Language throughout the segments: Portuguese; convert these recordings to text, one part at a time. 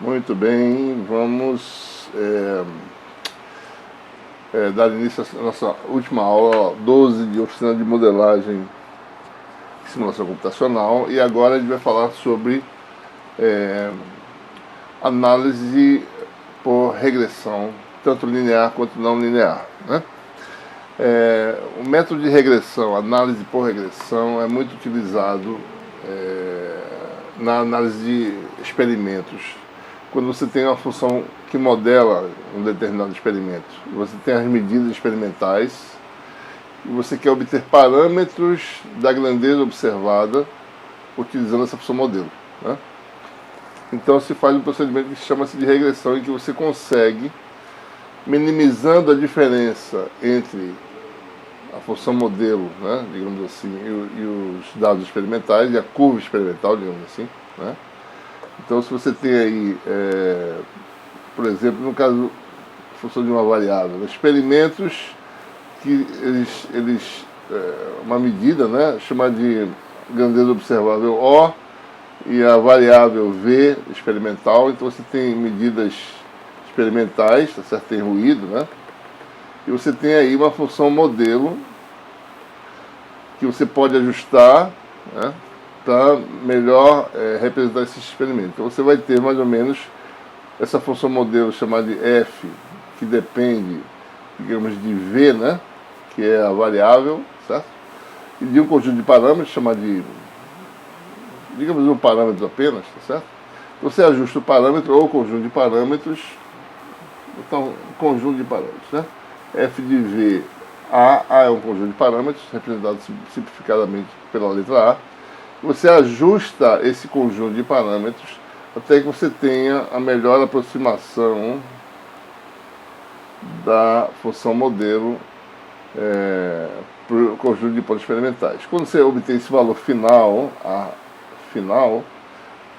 Muito bem, vamos dar início à nossa última aula 12 de oficina de modelagem e simulação computacional, e agora a gente vai falar sobre análise por regressão, tanto linear quanto não linear, né? O método de regressão, análise por regressão, é muito utilizado na análise de experimentos. Quando você tem uma função que modela um determinado experimento, você tem as medidas experimentais e você quer obter parâmetros da grandeza observada utilizando essa função modelo, né? Então se faz um procedimento que chama-se de regressão, em que você consegue, minimizando a diferença entre a função modelo, né, digamos assim, e os dados experimentais, e a curva experimental, digamos assim, né? Então, se você tem aí, por exemplo, no caso, função de uma variável, experimentos que uma medida, né, chamada de grandeza observável O, e a variável V experimental. Então, você tem medidas experimentais, tá certo? Tem ruído, né? E você tem aí uma função modelo que você pode ajustar, né, para melhor representar esse experimento. Então você vai ter mais ou menos essa função modelo chamada de f, que depende, digamos, de v, né, que é a variável, certo? E de um conjunto de parâmetros chamado de, digamos, um parâmetro apenas, tá certo? Você ajusta o parâmetro ou o conjunto de parâmetros, então, conjunto de parâmetros, né? F de v, A é um conjunto de parâmetros, representado simplificadamente pela letra A. Você ajusta esse conjunto de parâmetros até que você tenha a melhor aproximação da função modelo para o conjunto de hipóteses experimentais. Quando você obtém esse valor final, A final,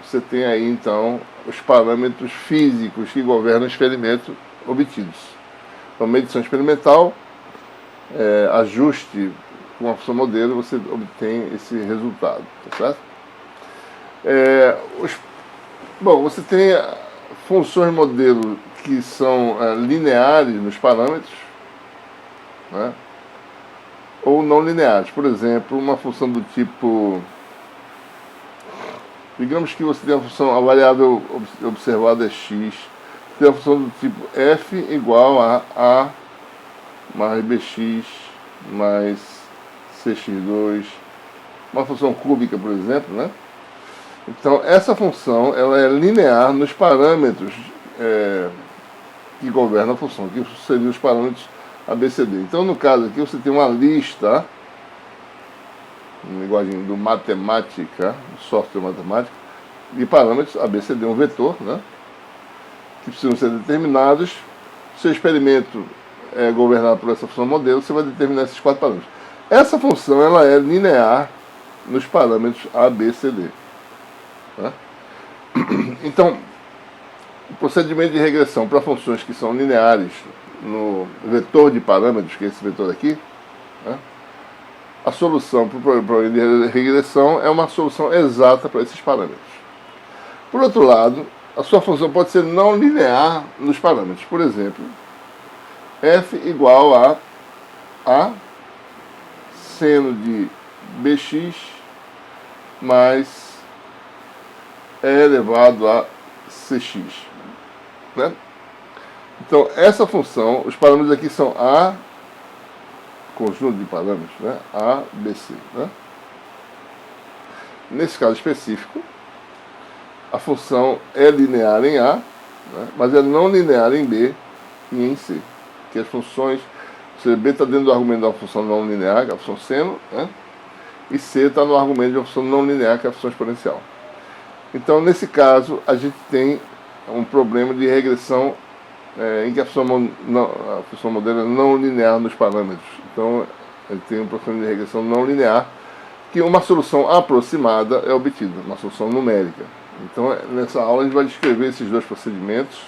você tem aí então os parâmetros físicos que governam o experimento obtidos. Então, medição experimental, ajuste com a função modelo, você obtém esse resultado, tá certo? Bom, você tem funções modelo que são lineares nos parâmetros, né, ou não lineares. Por exemplo, uma função do tipo, digamos que você tem a função, a variável observada é x, tem a função do tipo f igual a mais bx mais cx2, uma função cúbica, por exemplo, né? Então, essa função ela é linear nos parâmetros que governam a função, que seriam os parâmetros ABCD. Então, no caso aqui, você tem uma lista, em linguagem do matemática, do software matemático, de parâmetros ABCD, um vetor, né, que precisam ser determinados. Seu experimento é governado por essa função modelo, você vai determinar esses 4 parâmetros. Essa função ela é linear nos parâmetros A, B, C, D. Tá? Então, o procedimento de regressão para funções que são lineares no vetor de parâmetros, que é esse vetor aqui, né, a solução para o problema de regressão é uma solução exata para esses parâmetros. Por outro lado, a sua função pode ser não linear nos parâmetros. Por exemplo, f igual a seno de bx mais e elevado a cx, né? Então, essa função, os parâmetros aqui são A, conjunto de parâmetros, né? A, B, C, né? Nesse caso específico, a função é linear em A, né, mas é não linear em B e em C. Que as funções, ou seja, B está dentro do argumento da função não linear, que é a função seno, né? E C está no argumento de uma função não linear, que é a função exponencial. Então, nesse caso, a gente tem um problema de regressão em que a função modelo é não linear nos parâmetros. Então, a gente tem um problema de regressão não linear, que uma solução aproximada é obtida, uma solução numérica. Então, nessa aula, a gente vai descrever esses dois procedimentos.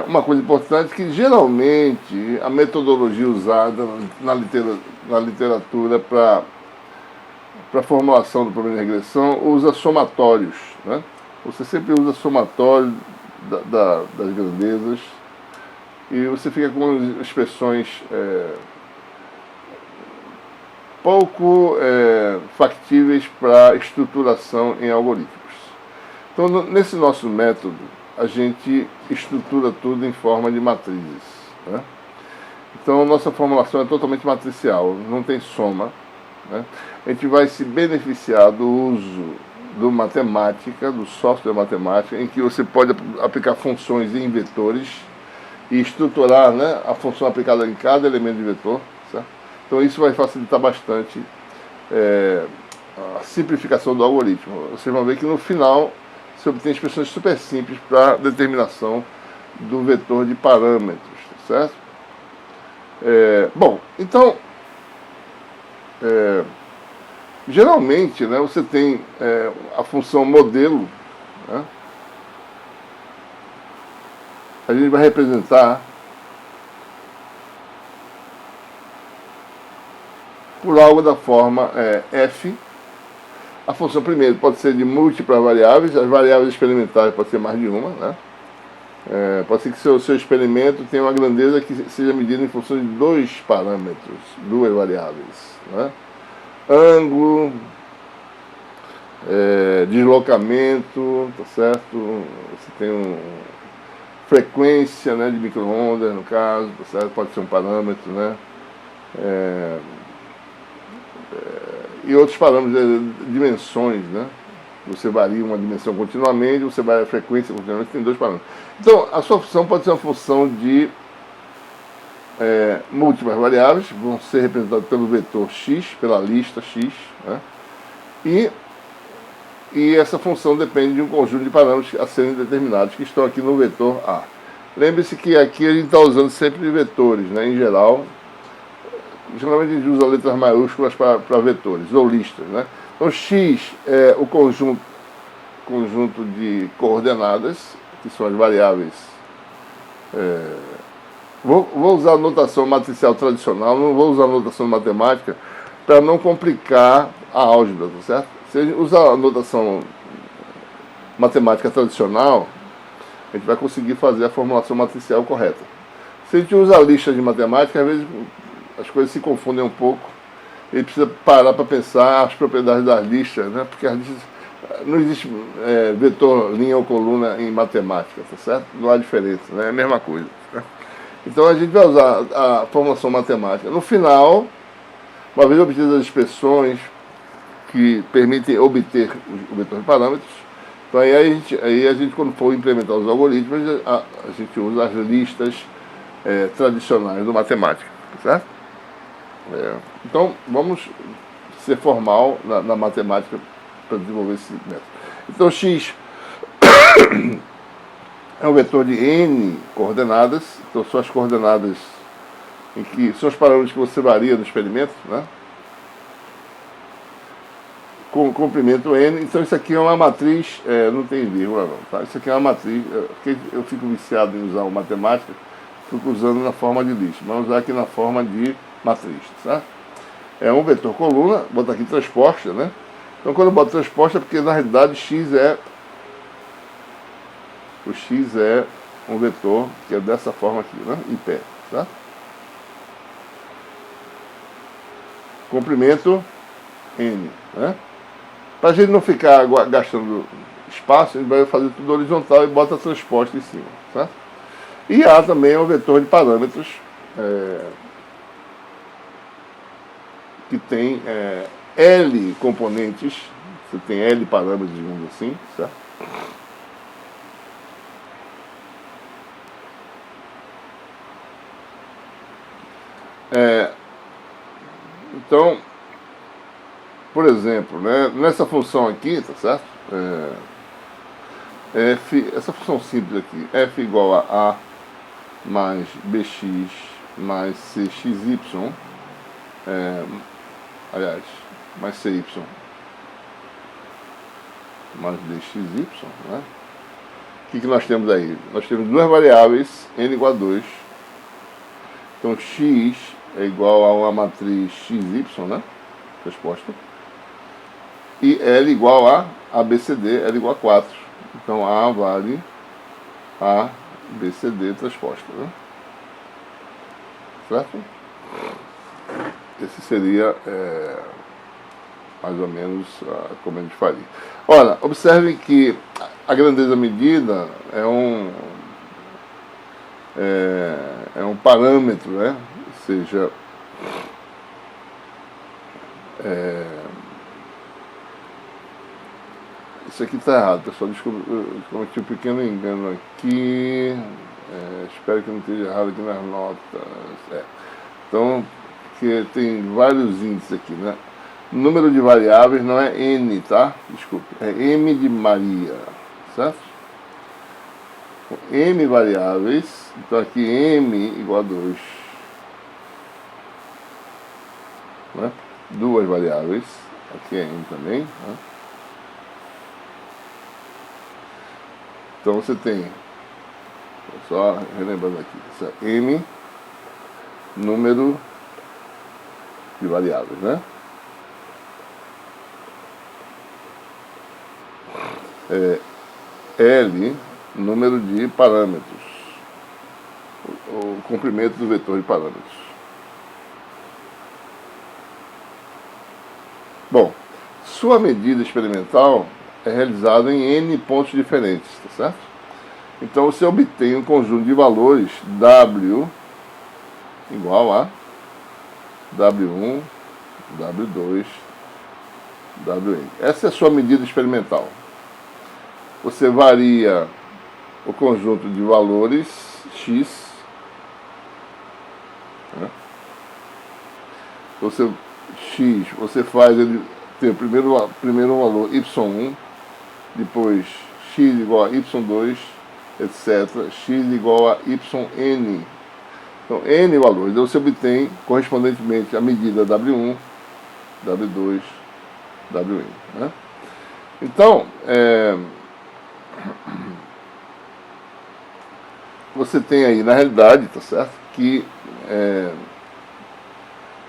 Uma coisa importante é que, geralmente, a metodologia usada na literatura para a formulação do problema de regressão usa somatórios, né? Você sempre usa somatório das grandezas e você fica com expressões pouco factíveis para estruturação em algoritmos. Então, nesse nosso método, a gente estrutura tudo em forma de matrizes, né? Então, nossa formulação é totalmente matricial, não tem soma, né? A gente vai se beneficiar do uso do matemática, do software matemática, em que você pode aplicar funções em vetores e estruturar, né, a função aplicada em cada elemento de vetor, certo? Então isso vai facilitar bastante a simplificação do algoritmo. Vocês vão ver que no final você obtém expressões super simples para determinação do vetor de parâmetros, certo? Bom, então geralmente, né, você tem a função modelo, né? A gente vai representar por algo da forma f. A função primeiro pode ser de múltiplas variáveis, as variáveis experimentais pode ser mais de uma, né? Pode ser que seu experimento tenha uma grandeza que seja medida em função de 2 parâmetros, 2 variáveis, né? Ângulo, deslocamento, tá certo? Você tem frequência, né, de micro-ondas, no caso, tá certo? Pode ser um parâmetro, né? E outros parâmetros, dimensões, né? Você varia uma dimensão continuamente, você varia a frequência continuamente, tem 2 parâmetros. Então, a sua função pode ser uma função de múltiplas variáveis, vão ser representadas pelo vetor x, pela lista x, né? E essa função depende de um conjunto de parâmetros a serem determinados, que estão aqui no vetor A. Lembre-se que aqui a gente está usando sempre vetores, né, em geral. Geralmente a gente usa letras maiúsculas para vetores, ou listas, né? Então x é o conjunto de coordenadas, que são as variáveis. Vou usar a notação matricial tradicional, não vou usar a notação matemática, para não complicar a álgebra, tá certo? Se a gente usar a notação matemática tradicional, a gente vai conseguir fazer a formulação matricial correta. Se a gente usa a lista de matemática, às vezes as coisas se confundem um pouco. Ele precisa parar para pensar as propriedades das listas, né? Porque as listas, não existe vetor, linha ou coluna em matemática, tá certo? Não há diferença, né? É a mesma coisa, né? Então a gente vai usar a formulação matemática. No final, uma vez obtidas as expressões que permitem obter o vetor de parâmetros, então aí a gente quando for implementar os algoritmos, a gente usa as listas tradicionais do matemática, certo? Então vamos ser formal na matemática para desenvolver esse método. Então x é um vetor de n coordenadas, então são as coordenadas em que são os parâmetros que você varia no experimento, né? Com comprimento n, então isso aqui é uma matriz, não tem vírgula não, tá? Isso aqui é uma matriz, porque eu fico viciado em usar o matemática, fico usando na forma de lista, vamos usar aqui na forma de matriz, tá? É um vetor coluna, vou botar aqui transposta, né? Então quando eu boto transposta é porque na realidade o x é um vetor que é dessa forma aqui, né? Em pé, tá? Comprimento n, né? Para a gente não ficar gastando espaço, a gente vai fazer tudo horizontal e bota a transposta em cima, tá? E A também é um vetor de parâmetros que tem L componentes, você tem L parâmetros, digamos assim, certo? Então, por exemplo, né, nessa função aqui, tá certo? Essa função simples aqui, f igual a mais bx mais cxy, aliás, mais cy mais dxy, né? O que nós temos aí? Nós temos duas variáveis, n igual a 2. Então x é igual a uma matriz xy, né? Resposta. E L igual a ABCD, L igual a 4. Então A vale A, B, C, D transposta, né? Certo? Esse seria mais ou menos como a gente faria. Ora, observe que a grandeza medida é um parâmetro, né? Ou seja, isso aqui está errado, pessoal. Desculpa, eu cometi um pequeno engano aqui. Espero que não esteja errado aqui nas notas. Então, que tem vários índices aqui, né? Número de variáveis não é N, tá? Desculpe, é M de Maria, certo? M variáveis, então aqui M igual a 2, né? Duas variáveis, aqui é M também, né? Então você tem, só relembrando aqui, M, número de variáveis, né? L, número de parâmetros, o comprimento do vetor de parâmetros. Bom, sua medida experimental é realizada em N pontos diferentes, tá certo? Então você obtém um conjunto de valores W igual a W1, W2, Wn. Essa é a sua medida experimental. Você varia o conjunto de valores X, né? X, você faz ele ter primeiro valor Y1, depois X igual a Y2, etc. X igual a YN. Então, N valores. Então, você obtém correspondentemente a medida W1, W2, Wn. Né? Então, você tem aí, na realidade, tá certo, que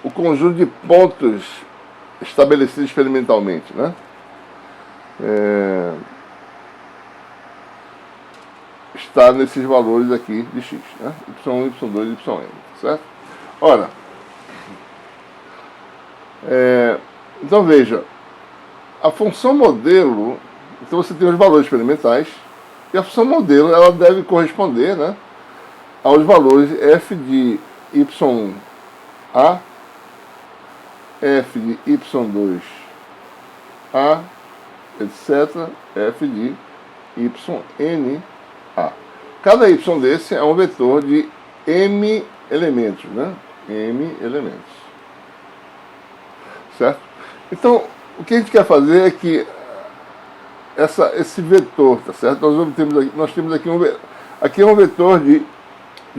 o conjunto de pontos estabelecidos experimentalmente, né, está nesses valores aqui de x, né, y1, y2, yn, certo? Ora, então veja, a função modelo, então você tem os valores experimentais, e a função modelo ela deve corresponder, né, aos valores f de y1a, f de y2a, etc., f de yna. Cada y desse é um vetor de m elementos, né? M elementos. Certo? Então, o que a gente quer fazer é que esse vetor, tá certo? Nós temos aqui um vetor de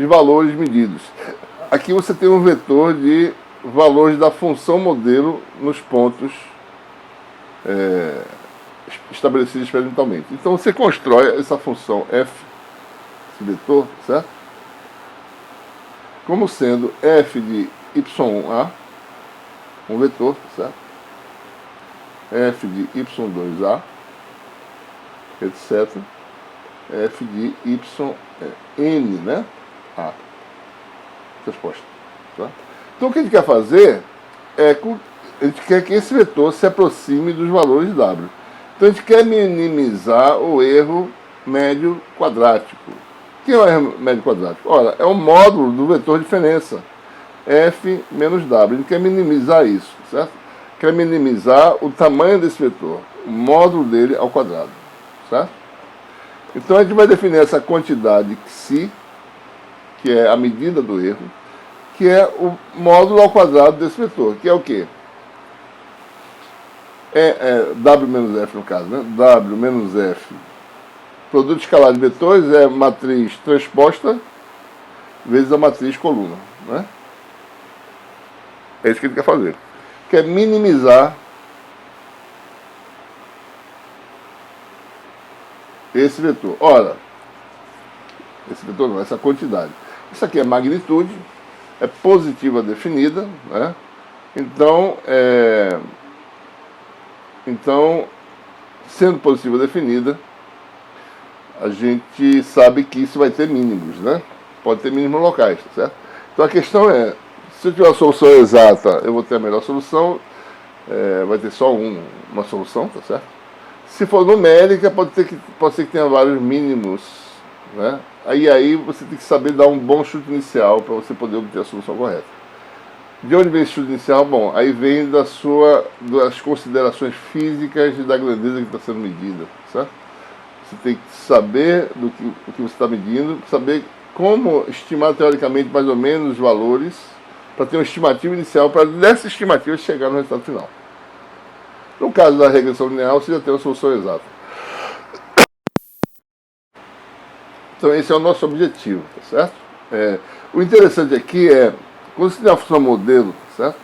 valores medidos. Aqui você tem um vetor de valores da função modelo nos pontos estabelecidos experimentalmente. Então você constrói essa função f, esse vetor, certo? Como sendo f de y1a, um vetor, certo? F de y2a, etc. F de yn, né? A. Resposta. Tá? Então o que a gente quer fazer a gente quer que esse vetor se aproxime dos valores de W. Então a gente quer minimizar o erro médio quadrático. O que é o erro médio quadrático? Ora, é o módulo do vetor de diferença, f menos W. A gente quer minimizar isso, certo? Quer minimizar o tamanho desse vetor, o módulo dele ao quadrado, certo? Então a gente vai definir essa quantidade xi, que é a medida do erro, que é o módulo ao quadrado desse vetor, que é o quê? W menos F no caso, né? W menos F. Produto escalar de vetores é matriz transposta vezes a matriz coluna, né? É isso que ele quer fazer. Quer minimizar esse vetor. Ora, esse vetor não, essa quantidade. Isso aqui é magnitude, é positiva definida, né? Então, sendo positiva definida, a gente sabe que isso vai ter mínimos, né? Pode ter mínimos locais, tá certo? Então a questão é, se eu tiver a solução exata, eu vou ter a melhor solução, vai ter só uma solução, tá certo? Se for numérica, pode ser que tenha vários mínimos, né? Aí você tem que saber dar um bom chute inicial para você poder obter a solução correta. De onde vem esse chute inicial? Bom, aí vem das considerações físicas e da grandeza que está sendo medida, certo? Você tem que saber o que você está medindo, saber como estimar teoricamente mais ou menos os valores, para ter uma estimativa inicial, para dessa estimativa chegar no resultado final. No caso da regressão linear, você já tem uma solução exata. Então esse é o nosso objetivo, tá certo? O interessante aqui é, quando você tem a função modelo, tá certo?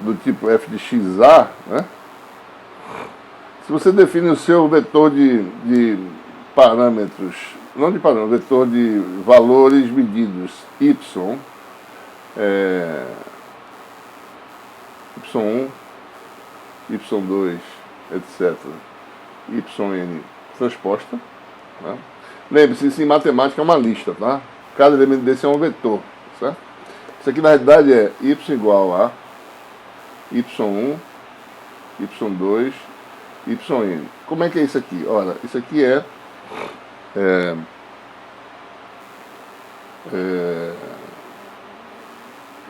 Do tipo f de xa, né? Se você define o seu vetor de parâmetros, não de parâmetros, vetor de valores medidos y, y1, y2, etc., yn transposta, né? Lembre-se, isso em matemática é uma lista, tá? Cada elemento desse é um vetor, certo? Isso aqui na realidade é y igual a y1, y2, yn. Como é que é isso aqui? Ora, isso aqui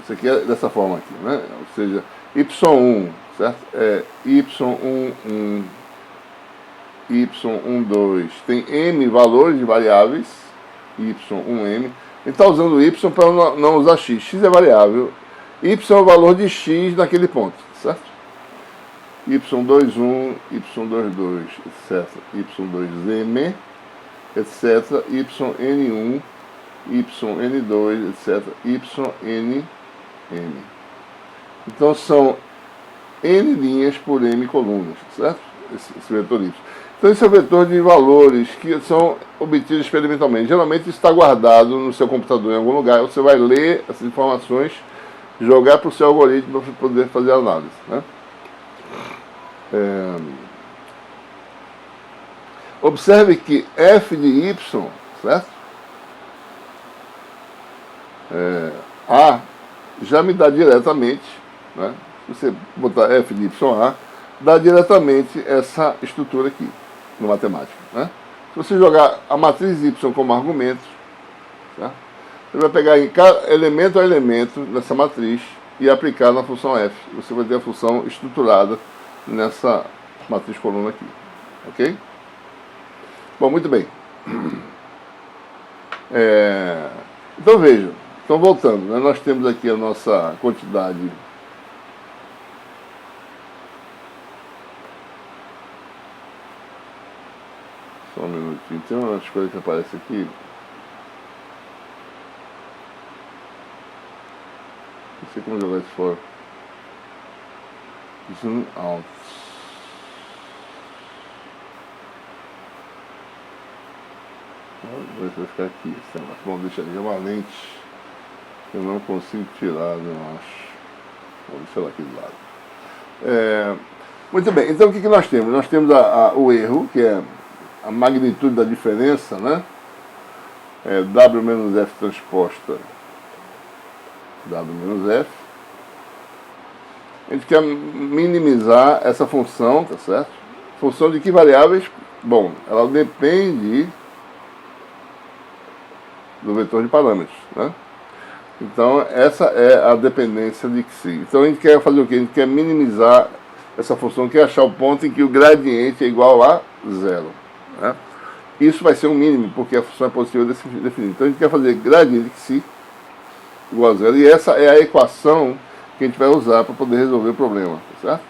isso aqui é dessa forma aqui, né? Ou seja, y1, certo? y11, y12, tem m valores de variáveis, y1m. Ele está usando y para não usar x. X é variável. Y é o valor de x naquele ponto, certo? y21, y22, etc. y2m, etc. yn1, yn2, etc. ynm. Então são n linhas por m colunas, certo? Esse vetor y. Então esse é o vetor de valores que são obtidos experimentalmente. Geralmente isso está guardado no seu computador em algum lugar. Você vai ler essas informações, jogar para o seu algoritmo para poder fazer a análise, né? Observe que f de y, certo? A já me dá diretamente, né? Se você botar f de y dá diretamente essa estrutura aqui, no matemática, né? Se você jogar a matriz y como argumento, certo? Você vai pegar em cada elemento a elemento nessa matriz e aplicar na função f. Você vai ter a função estruturada nessa matriz coluna aqui, ok? Bom, muito bem. Então veja, então voltando, né? Nós temos aqui a nossa quantidade só um minutinho, tem umas coisas que aparecem aqui. Não sei como jogar isso fora. Zoom out. Vou ver se vai ficar aqui. Bom, deixa ali, é uma lente que eu não consigo tirar, eu acho. Vou deixar ela aqui do lado. Muito bem, então o que nós temos? Nós temos o erro, que é a magnitude da diferença, né? W menos F transposta W menos F. A gente quer minimizar essa função, tá certo? Função de que variáveis? Bom, ela depende do vetor de parâmetros, né? Então, essa é a dependência de xi. Então, a gente quer fazer o quê? A gente quer minimizar essa função, quer achar o ponto em que o gradiente é igual a zero, né? Isso vai ser um mínimo, porque a função é positiva definida. Então, a gente quer fazer gradiente de xi igual a zero. E essa é a equação que a gente vai usar para poder resolver o problema, tá certo?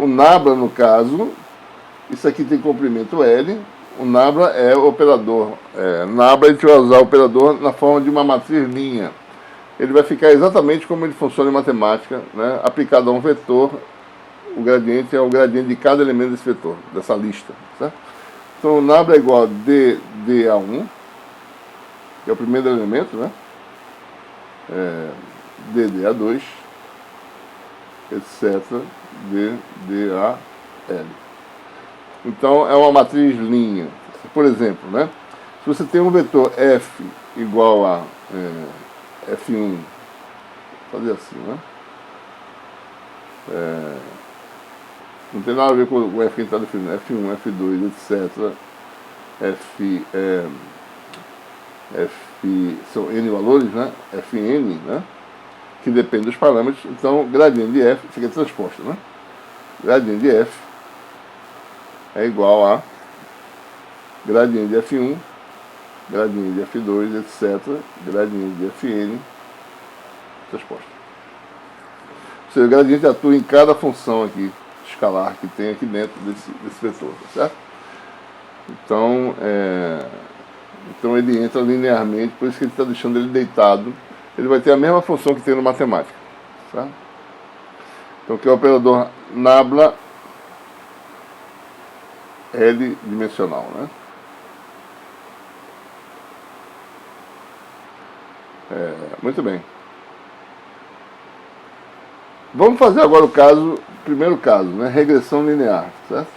O nabla, no caso, isso aqui tem comprimento L. O nabla é o operador. Nabla a gente vai usar o operador na forma de uma matriz linha. Ele vai ficar exatamente como ele funciona em matemática, né? Aplicado a um vetor o gradiente é o gradiente de cada elemento desse vetor, dessa lista, certo? Então o nabla é igual a DA1, que é o primeiro elemento, né? DDA2, etc. DDAL. Então é uma matriz linha. Por exemplo, né? Se você tem um vetor F igual a F1, vou fazer assim, né? Não tem nada a ver com o F que a gente está definindo. F1, F2, etc. São N valores, né? Fn, né? Que depende dos parâmetros. Então, gradiente de F, isso aqui é transposto, né? Gradiente de F é igual a gradiente de F1, gradiente de F2, etc. Gradiente de Fn transposto. Ou seja, o gradiente atua em cada função aqui, escalar, que tem aqui dentro desse vetor, certo? Então, então ele entra linearmente, por isso que ele está deixando ele deitado. Ele vai ter a mesma função que tem no matemática, certo? Então, que é o operador nabla L dimensional, né? Muito bem. Vamos fazer agora o primeiro caso, né? Regressão linear, certo?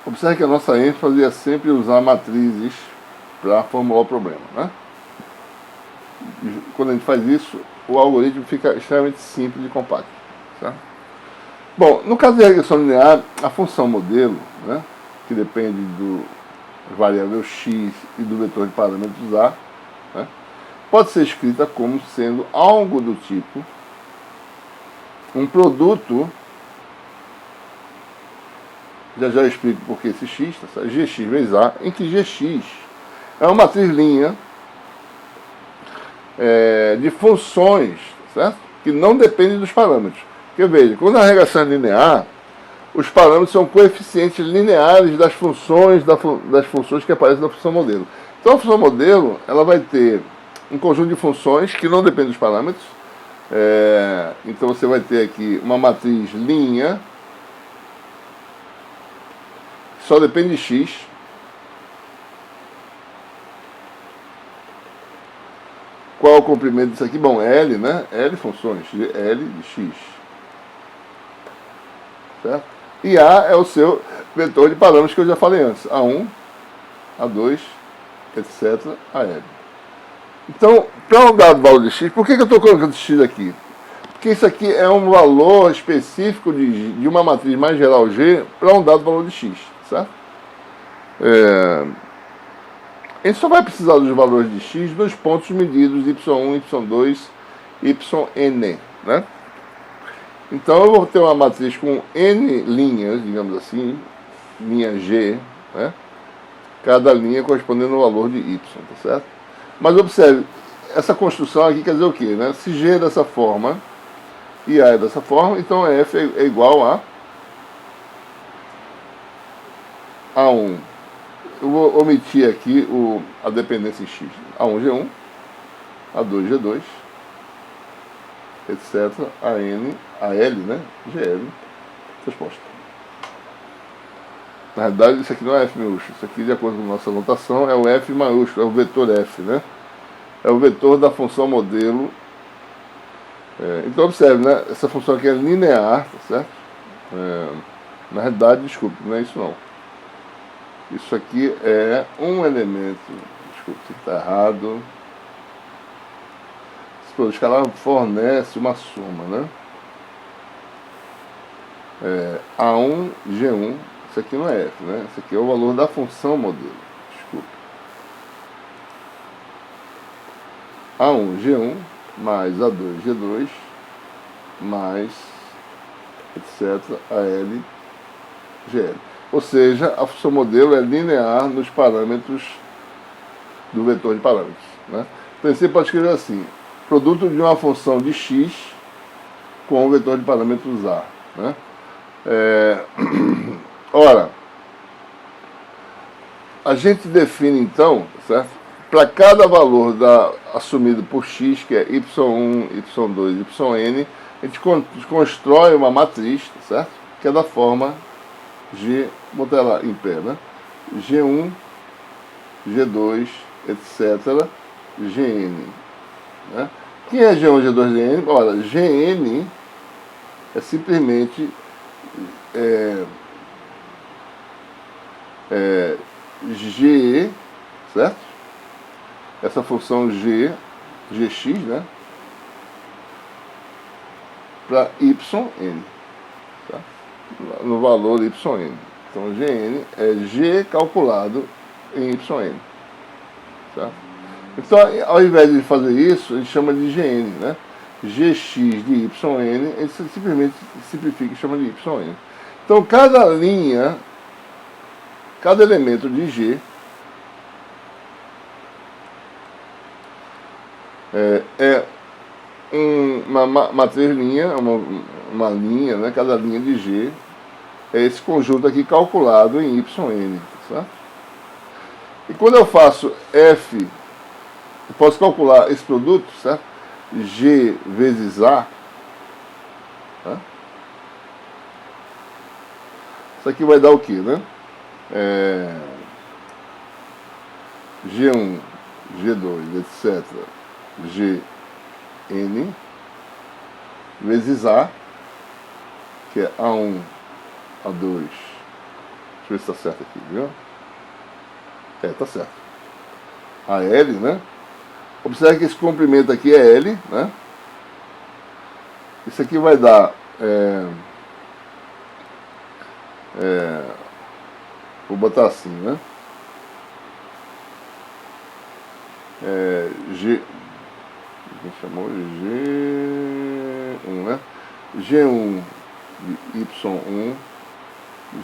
Observe que a nossa ênfase é sempre usar matrizes para formular o problema, né? E quando a gente faz isso, o algoritmo fica extremamente simples e compacto, certo? Bom, no caso de regressão linear, a função modelo, né, que depende do variável x e do vetor de parâmetros a, né, pode ser escrita como sendo algo do tipo um produto, já eu explico por que esse x, tá, gx vezes a, em que gx é uma matriz linha de funções, certo? Que não dependem dos parâmetros. Porque veja, quando a regressão é linear, os parâmetros são coeficientes lineares das funções, das funções que aparecem na função modelo. Então a função modelo ela vai ter um conjunto de funções que não dependem dos parâmetros. Então você vai ter aqui uma matriz linha, que só depende de x. Qual é o comprimento disso aqui? Bom, L, né? L funções, L de x. Certo? E A é o seu vetor de parâmetros que eu já falei antes. A1, A2, etc. AL. Então, para um dado valor de x, por que eu estou colocando x aqui? Porque isso aqui é um valor específico de uma matriz mais geral G para um dado valor de x. Certo? A gente só vai precisar dos valores de x nos pontos medidos y1, y2, yn, né? Então eu vou ter uma matriz com n linhas, digamos assim, linha G, né? Cada linha correspondendo ao valor de y, tá certo? Mas observe, essa construção aqui quer dizer o quê, né? Se G é dessa forma e A é dessa forma, então F é igual a A1. Eu vou omitir aqui a dependência em x. A1, G1, A2, G2, etc. AL, né? GL, transposto. Na realidade, isso aqui não é F maiúsculo. Isso aqui, de acordo com a nossa notação, é o F maiúsculo, é o vetor F, né? É o vetor da função modelo. Então, observe, né? Essa função aqui é linear, tá certo? Na realidade, desculpe, não é isso não. Isso aqui é um elemento. Desculpe, isso está errado. O escalar fornece uma soma, né? A1, G1. Isso aqui não é F, né? Isso aqui é o valor da função modelo. Desculpe. A1, G1, mais A2, G2, mais, etc., AL, GL. Ou seja, a função modelo é linear nos parâmetros do vetor de parâmetros, né? Então você pode escrever assim, produto de uma função de x com o vetor de parâmetros A, né? Ora, a gente define então, certo? para cada valor assumido por x, que é y1, y2, yn, a gente constrói uma matriz, tá certo? Que é da forma G, botar lá em pé, né? G1, G2, etc., Gn. Né? Quem é G1, G2, Gn? Olha, Gn é simplesmente G, certo? Essa função G, Gx, né? Para yn, tá? No valor yn. Então, Gn é G calculado em yn. Tá? Então, ao invés de fazer isso, a gente chama de Gn, né? Gx de yn, a gente simplesmente simplifica e chama de yn. Então, cada linha, cada elemento de G é uma matriz linha, uma linha, né? Cada linha de G é esse conjunto aqui calculado em yn, certo? E quando eu faço F, eu posso calcular esse produto, certo? G vezes A, tá? Isso aqui vai dar o que, né? G1, G2, etc. Gn vezes A, que é A1, A2. Deixa eu ver se está certo aqui, viu? Tá certo. A L, né? Observe que esse comprimento aqui é L, né? Isso aqui vai dar vou botar assim, né? G, a gente chamou G1, né? G1 de Y1,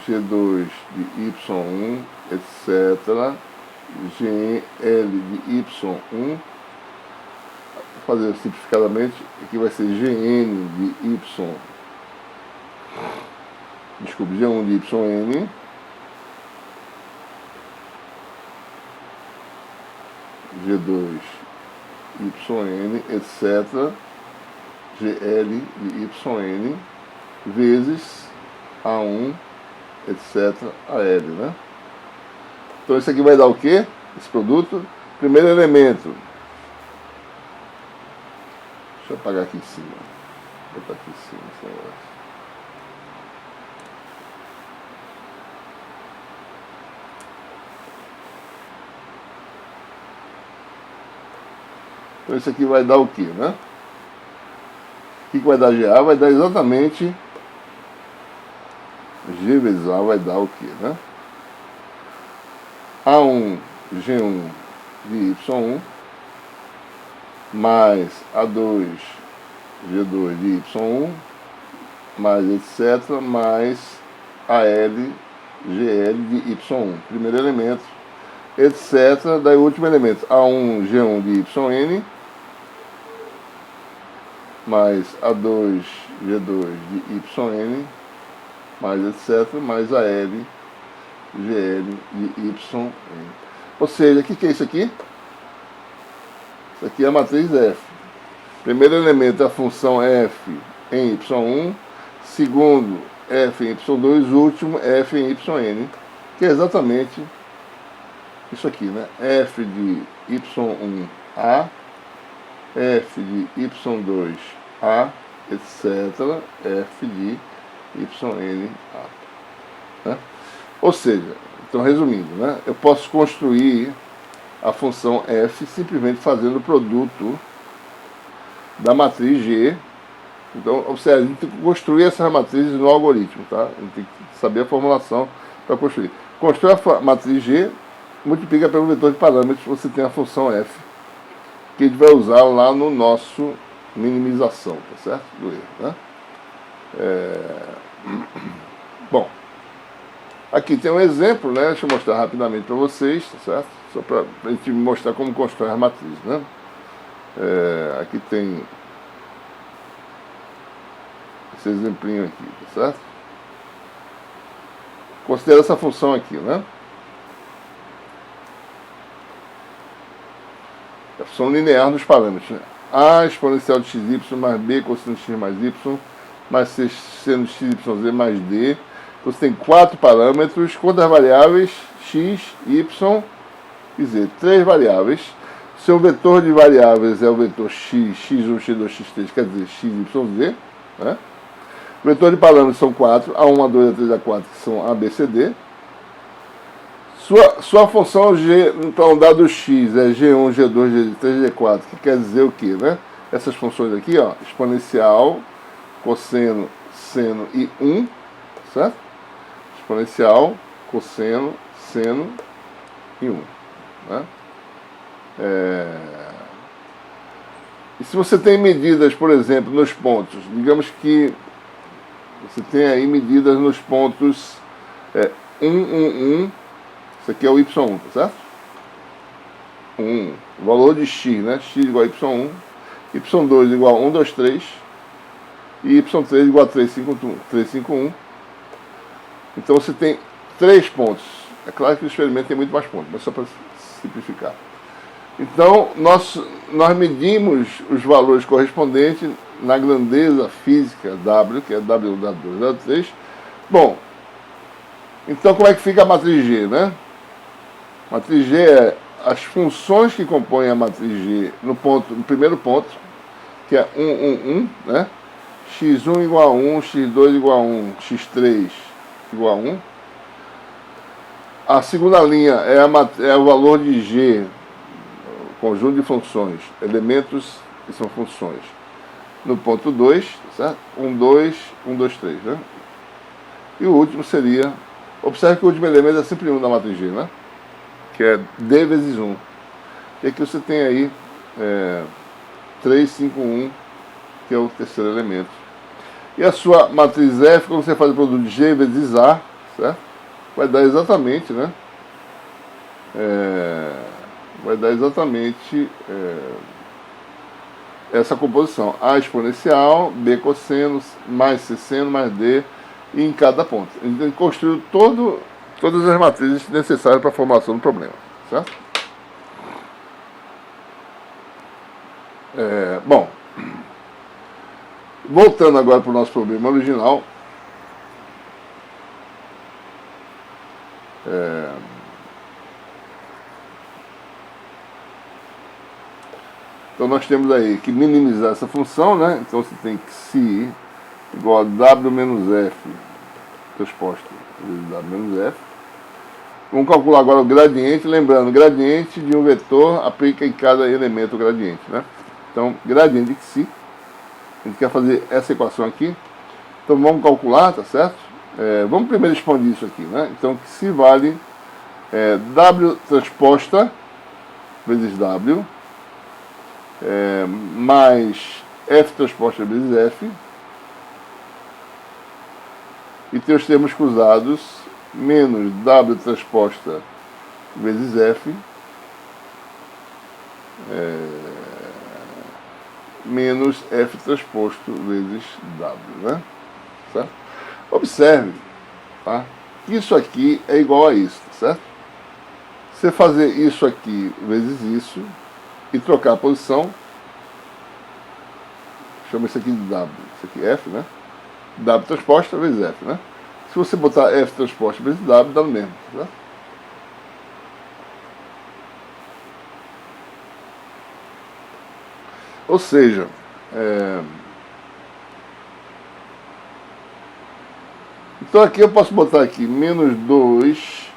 G2 de Y1, etc. GL de Y1, vou fazer simplificadamente, aqui vai ser Gn de Y, desculpe, G1 de YN, G2 YN, etc. GL de YN vezes A1, etc. AL, né? Então isso aqui vai dar o quê? Esse produto. Primeiro elemento. Deixa eu apagar aqui em cima. Vou botar aqui em cima esse negócio. Então isso aqui vai dar o quê, né? O que vai dar GA? Vai dar exatamente G vezes A vai dar o quê, né? A1, G1 de Y1 mais A2, G2 de Y1 mais etc. mais AL, GL de Y1. Primeiro elemento, etc. Daí o último elemento, A1, G1 de YN mais A2, G2 de YN mais etc. mais AL, GL de YN. Ou seja, o que é isso aqui? Isso aqui é a matriz F. Primeiro elemento é a função F em Y1, segundo F em Y2, último F em YN, que é exatamente isso aqui, né? F de Y1A, F de Y2A, etc. F de YNA. Né? Ou seja, então resumindo, né? Eu posso construir a função F simplesmente fazendo o produto da matriz G. Então, observe, a gente tem que construir essas matrizes no algoritmo, tá? A gente tem que saber a formulação para construir. Constrói a matriz G, multiplica pelo vetor de parâmetros, você tem a função F, que a gente vai usar lá no nosso minimização, tá certo? Do erro, né? Bom, aqui tem um exemplo, né? Deixa eu mostrar rapidamente para vocês, tá certo? Só para a gente mostrar como constrói a matriz, né? Aqui tem esse exemplinho aqui, tá certo? Considera essa função aqui, né? a função linear nos parâmetros, né? A exponencial de xy mais b cosseno de x mais y mais seno de xyz mais d. Então você tem 4 parâmetros, quantas variáveis? X, y e z. 3 variáveis. Seu vetor de variáveis é o vetor x, x1, x2, x3, quer dizer, x, y, z. Né? O vetor de parâmetros são 4, A1, A2, A3, A4, que são A, B, C, D. Sua função G, então, dado x, é G1, G2, G3, G4, que quer dizer o quê, né? Essas funções aqui, ó, exponencial, cosseno, seno e 1, certo? Exponencial, cosseno, seno e 1, né? E se você tem medidas, por exemplo, nos pontos, digamos que você tem aí medidas nos pontos 1, 1, 1, isso aqui é o y1, tá certo? 1, o valor de x, né? X igual a y1, y2 igual a 1, 2, 3, e y3 igual a 3, 5, 1. Então você tem 3 pontos. É claro que o experimento tem muito mais pontos, mas só para simplificar. Então, nós medimos os valores correspondentes na grandeza física W, que é W1, W2, W3. Bom, então como é que fica a matriz G, né? A matriz G é as funções que compõem a matriz G no primeiro ponto, que é 1, 1, 1, né? x1 igual a 1, x2 igual a 1, x3 igual a 1. A segunda linha é o valor de G, conjunto de funções, elementos que são funções. No ponto 2, certo? 1, 2, 1, 2, 3, né? E o último seria, observe que o último elemento é sempre 1 da matriz G, né? Que é D vezes 1. E aqui você tem aí 3, 5, 1, que é o terceiro elemento. E a sua matriz F, quando você faz o produto de G vezes A, certo? Vai dar exatamente, né? Vai dar exatamente essa composição. A exponencial, B cosseno, mais C seno, mais D, e em cada ponto. A gente construiu todas as matrizes necessárias para a formação do problema, certo? Bom, voltando agora para o nosso problema original, então nós temos aí que minimizar essa função, né? Então você tem que si igual a W menos F transposto vezes W menos F. Vamos calcular agora o gradiente, lembrando, o gradiente de um vetor aplica em cada elemento o gradiente, né? Então, gradiente de si, a gente quer fazer essa equação aqui, então vamos calcular, tá certo? Vamos primeiro expandir isso aqui, né? Então, que si vale W transposta vezes W, mais F transposta vezes F, e tem os termos cruzados, menos W transposta vezes F, menos F transposto vezes W, né? Certo? Observe, tá? Que isso aqui é igual a isso, certo? Você fazer isso aqui vezes isso e trocar a posição, chama isso aqui de W, isso aqui é F, né? W transposta vezes F, né? Se você botar F transposta vezes W, dá no mesmo, certo? Ou seja, então aqui eu posso botar aqui menos 2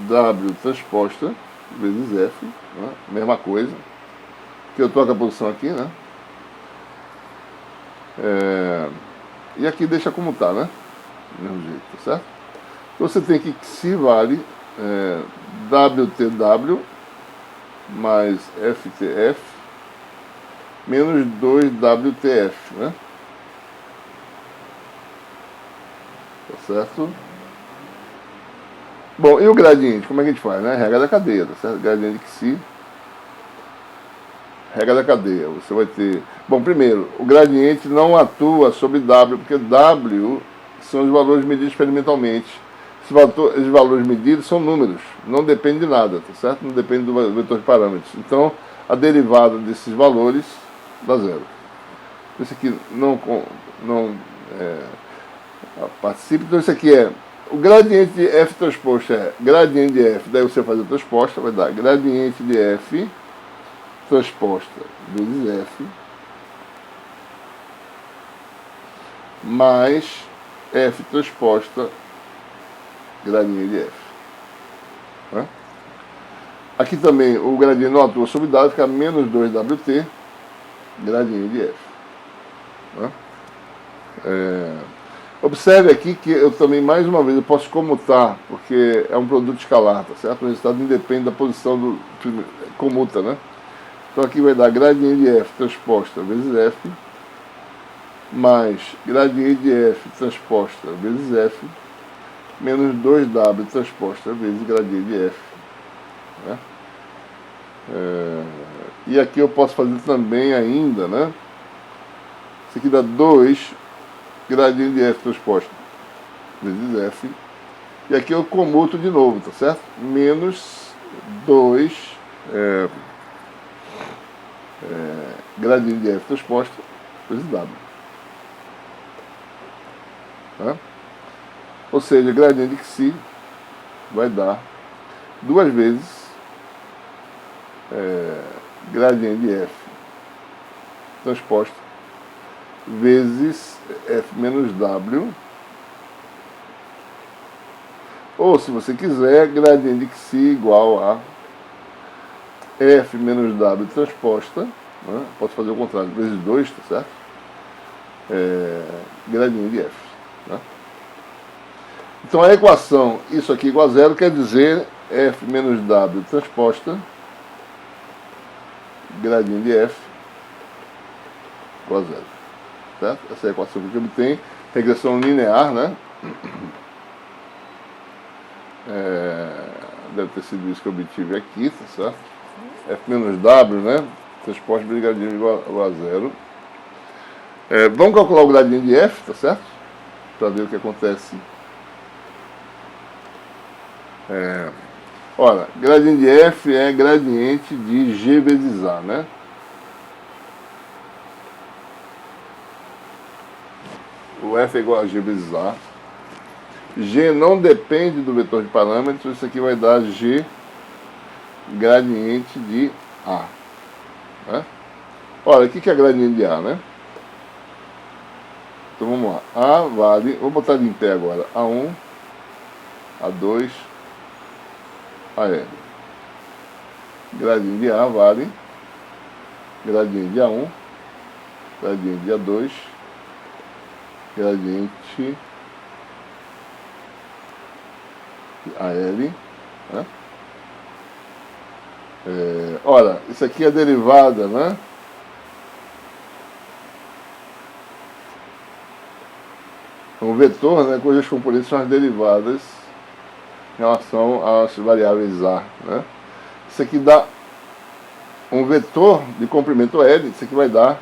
W transposta vezes F, né? Mesma coisa, que eu troco a posição aqui, né? E aqui deixa como está, né? Do mesmo jeito, tá certo? Então você tem que si vale WTW mais FTF menos 2WTF, né? Tá certo? Bom, e o gradiente? Como é que a gente faz, né? Regra da cadeia, tá certo? Gradiente de si. Regra da cadeia. Você vai ter... Bom, primeiro, o gradiente não atua sobre W, porque W são os valores medidos experimentalmente. esses valores medidos são números, não depende de nada, tá certo? Não depende do vetor de parâmetros. Então, a derivada desses valores dá zero. Isso aqui não participa. Então, isso aqui é o gradiente de f transposto, é gradiente de f, daí você faz a transposta, vai dar gradiente de f transposta vezes f mais f transposta gradiente de f. Né? Aqui também o gradiente não atua sobre dado, fica menos 2wt gradiente de f. Né? Observe aqui que eu também, mais uma vez, eu posso comutar, porque é um produto escalar, tá certo? O resultado independe da posição do comuta, né? Então aqui vai dar gradiente de f transposta vezes f mais gradiente de f transposta vezes f menos 2w transposta vezes gradiente de f. Né? E aqui eu posso fazer também ainda, né? Isso aqui dá 2 gradiente de f transposta vezes f. E aqui eu comuto de novo, tá certo? Menos 2 gradiente de f transposta vezes w. Tá? Ou seja, gradiente de xi vai dar 2 vezes gradiente de f transposta vezes f menos w, ou se você quiser, gradiente de xi igual a f menos w transposta, né? Posso fazer o contrário, vezes 2, tá certo? Gradiente de f. Né? Então a equação, isso aqui igual a zero, quer dizer f menos w transposta gradiente de f igual a zero. Certo? Essa é a equação que a gente obtém, regressão linear, né? Deve ter sido isso que eu obtive aqui, tá certo? F menos W, né? Transposta de gradiente igual a zero. Vamos calcular o gradiente de F, tá certo? Para ver o que acontece. Olha, gradiente de F é gradiente de G vezes A, né? O F é igual a G vezes A. G não depende do vetor de parâmetros, isso aqui vai dar G gradiente de A. Né? Olha, o que é gradiente de A, né? Então vamos lá. A vale, vou botar ele em pé agora. A1, A2, AN. Gradiente de A vale gradiente de A1, gradiente de A2, gradiente AL, né? Olha, isso aqui é derivada, né? Um vetor, né, cujas componentes são as derivadas em relação às variáveis A, né? Isso aqui dá um vetor de comprimento L, isso aqui vai dar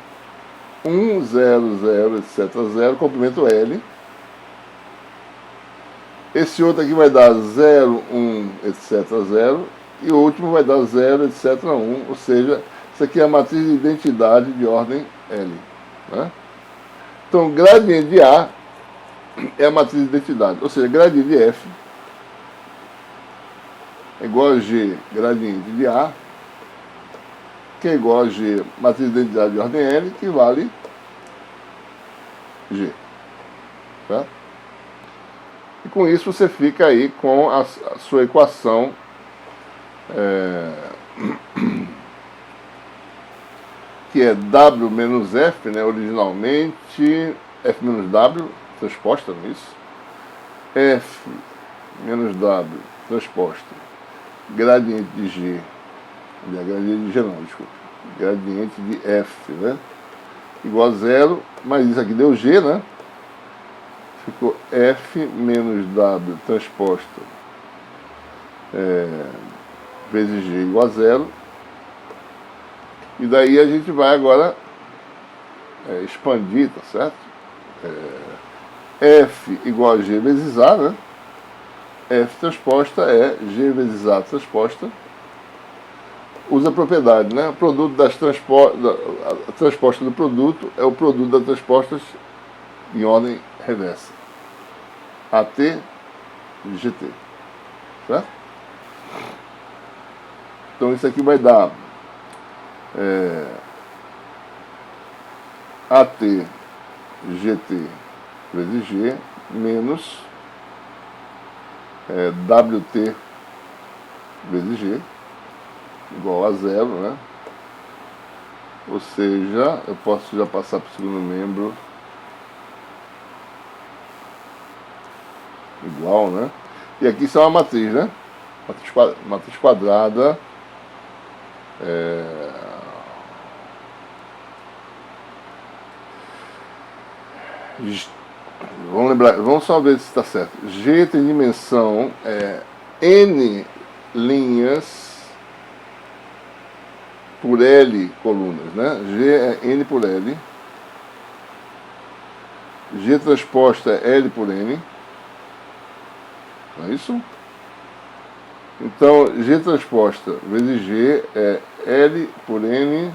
1, 0, 0, etc, 0, comprimento L. Esse outro aqui vai dar 0, 1, etc, 0. E o último vai dar 0, etc, 1. Ou seja, isso aqui é a matriz de identidade de ordem L. Né? Então, gradiente de A é a matriz de identidade. Ou seja, gradiente de F é igual a G gradiente de A, que é igual a G matriz de identidade de ordem L, que vale G. Certo? E com isso você fica aí com a sua equação que é W menos F, né, originalmente F menos W transposta, não é isso? F menos W transposta gradiente de G, gradiente de G não, desculpa, gradiente de F, né, igual a zero, mas isso aqui deu G, né? Ficou F menos W transposta vezes G igual a zero. E daí a gente vai agora expandir, tá certo? F igual a G vezes A, né? F transposta é G vezes A transposta. Usa a propriedade, né? O produto das a transposta do produto é o produto das transpostas em ordem reversa. AT, GT. Certo? Então isso aqui vai dar AT, GT vezes G menos WT vezes G igual a zero, né? Ou seja, eu posso já passar para o segundo membro igual, né? E aqui isso é uma matriz, né? Matriz quadrada vamos lembrar, vamos só ver se está certo. G tem dimensão N linhas por L colunas, né? G é N por L. G transposta é L por N. Não é isso? Então, G transposta vezes G é L por N,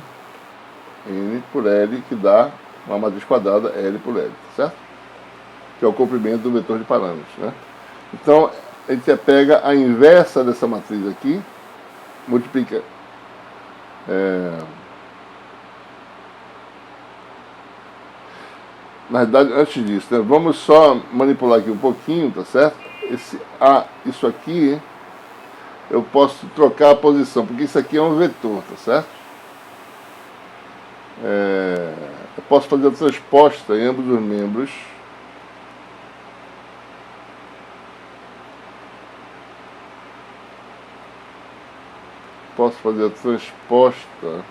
N por L, que dá uma matriz quadrada L por L, certo? Que é o comprimento do vetor de parâmetros, né? Então, a gente pega a inversa dessa matriz aqui, multiplica na verdade, antes disso, né, vamos só manipular aqui um pouquinho, tá certo? Isso aqui, eu posso trocar a posição, porque isso aqui é um vetor, tá certo? Eu posso fazer a transposta em ambos os membros. Posso fazer a transposta.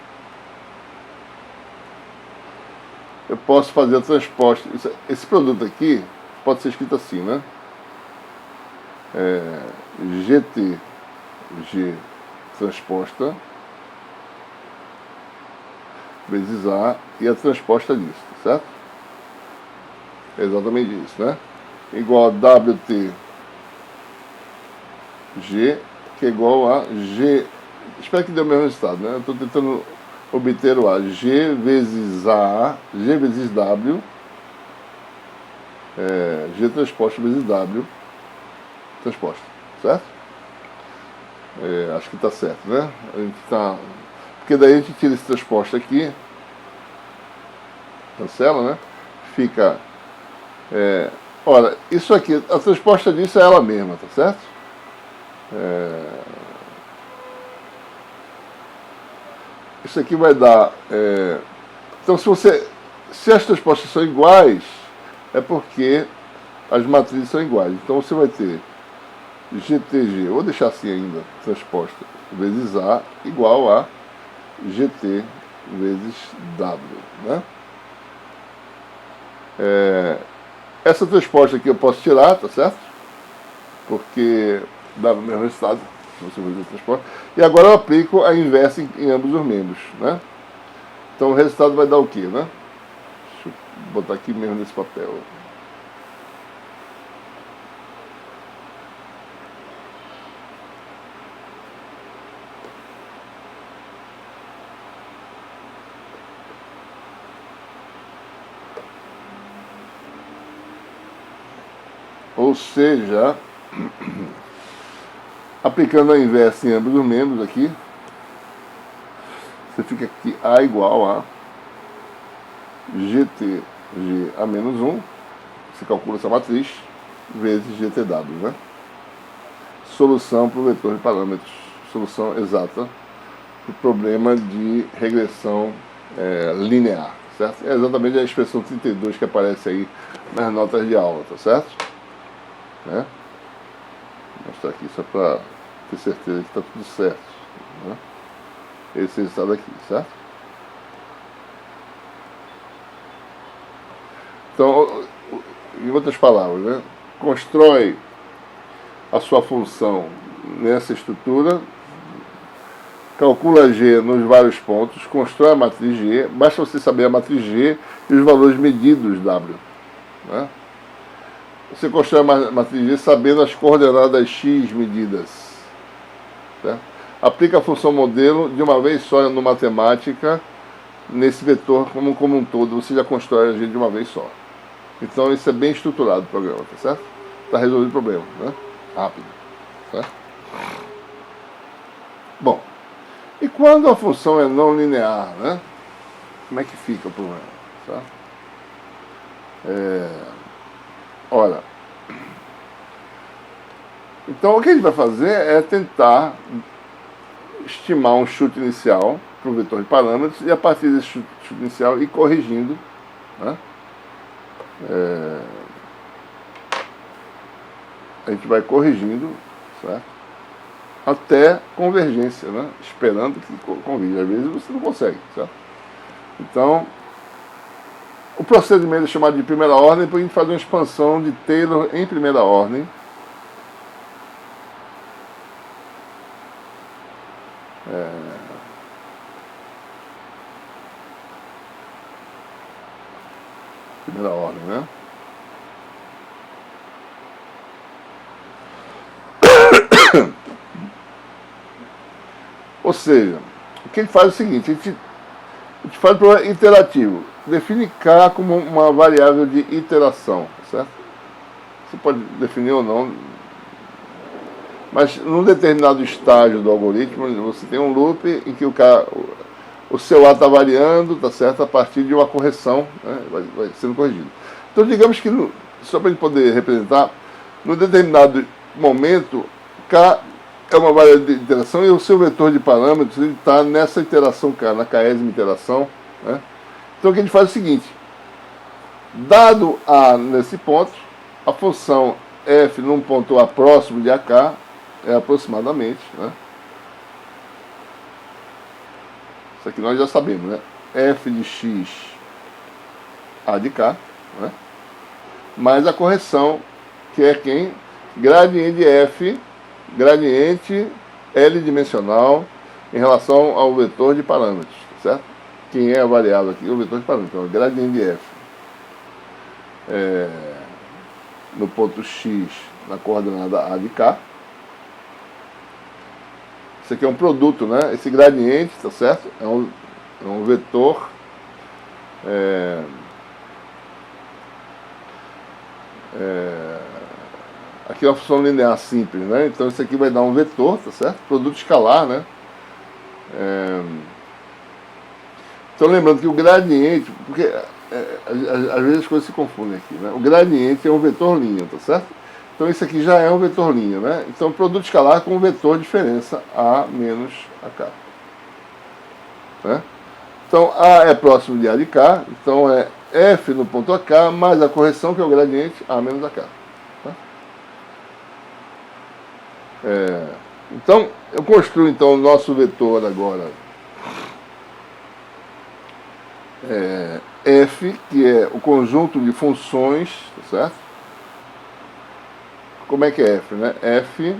Eu posso fazer a transposta. Esse produto aqui pode ser escrito assim, né? GT, G transposta vezes A e a transposta disso, tá certo? É exatamente isso, né? Igual a WT G, que é igual a G. Espero que dê o mesmo resultado, né? Eu estou tentando obter o A. G vezes A, G vezes W, G transposta vezes W transposta, certo? Acho que está certo, né? A gente tá... Porque daí a gente tira esse transposta aqui, cancela, né? Fica... Ora, isso aqui, a transposta disso é ela mesma, tá certo? Isso aqui vai dar... Então, se as transpostas são iguais, é porque as matrizes são iguais. Então, você vai ter GTG, vou deixar assim ainda, transposta, vezes A, igual a GT vezes W, né? Essa transposta aqui eu posso tirar, tá certo? Porque dá o mesmo resultado, se você fazer a transposta. E agora eu aplico a inversa em ambos os membros, né? Então o resultado vai dar o quê, né? Deixa eu botar aqui mesmo nesse papel. Ou seja, aplicando a inversa em ambos os membros aqui, você fica aqui A igual a GT, G a menos 1, você calcula essa matriz, vezes GTW, né? Solução para o vetor de parâmetros, solução exata para o problema de regressão linear, certo? É exatamente a expressão 32 que aparece aí nas notas de aula, tá certo? Vou mostrar aqui só para ter certeza que está tudo certo, né? Esse resultado aqui, certo? Então, em outras palavras, né? Constrói a sua função nessa estrutura, calcula G nos vários pontos, constrói a matriz G, basta você saber a matriz G e os valores medidos W, né? você constrói a matriz G sabendo as coordenadas x medidas. Certo? Aplica a função modelo de uma vez só no matemática, nesse vetor como um todo, você já constrói a G de uma vez só. Então isso é bem estruturado o programa, tá certo? Está resolvido o problema, né? Rápido. Certo? Bom, e quando a função é não linear, né? Como é que fica o problema? Certo? Ora, então o que a gente vai fazer é tentar estimar um chute inicial para o vetor de parâmetros e a partir desse chute inicial ir corrigindo, né? A gente vai corrigindo, certo? Até convergência, né? Esperando que converja. Às vezes você não consegue, certo? Então, o procedimento é chamado de primeira ordem, para a gente fazer uma expansão de Taylor em primeira ordem. Primeira ordem, né? Ou seja, o que ele faz é o seguinte, a gente faz o problema iterativo, define K como uma variável de iteração, certo? Você pode definir ou não, mas num determinado estágio do algoritmo, você tem um loop em que o seu A está variando, tá certo? A partir de uma correção, né? vai sendo corrigido. Então, digamos que, só para a gente poder representar, num determinado momento, K é uma variável de iteração e o seu vetor de parâmetros está nessa iteração K, na késima iteração, né? Então, o que a gente faz é o seguinte, dado A nesse ponto, a função f num ponto A próximo de AK é aproximadamente, né? Isso aqui nós já sabemos, né? F de x A de K, né? Mais a correção, que é quem? Gradiente de F, gradiente L dimensional em relação ao vetor de parâmetros, certo? Quem é a variável aqui? O vetor de parâmetros, então, gradiente de F. No ponto X, na coordenada A de K. Isso aqui é um produto, né? Esse gradiente, tá certo? É um vetor aqui é uma função linear simples, né? Então isso aqui vai dar um vetor, tá certo? Produto escalar, né? Então lembrando que o gradiente, porque às vezes as coisas se confundem aqui, né? O gradiente é um vetor linha, tá certo? Então isso aqui já é um vetor linha, né? Então o produto escalar com um vetor diferença A menos AK. Né? Então A é próximo de A de K, então é F no ponto AK mais a correção, que é o gradiente, A menos AK. Tá? Então eu construo então o nosso vetor agora. F, que é o conjunto de funções, tá certo? Como é que é F, né? F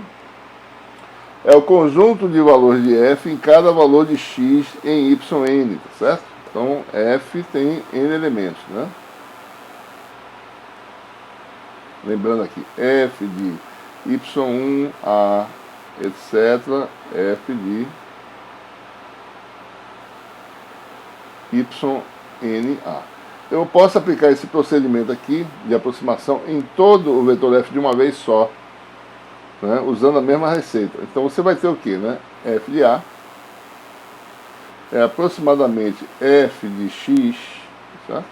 é o conjunto de valores de F em cada valor de X em YN, tá certo? Então, F tem N elementos, né? Lembrando aqui, F de Y1, A, etc., F de YNA. Eu posso aplicar esse procedimento aqui de aproximação em todo o vetor F de uma vez só, né, usando a mesma receita. Então você vai ter o que, né? F de A é aproximadamente F de X, certo?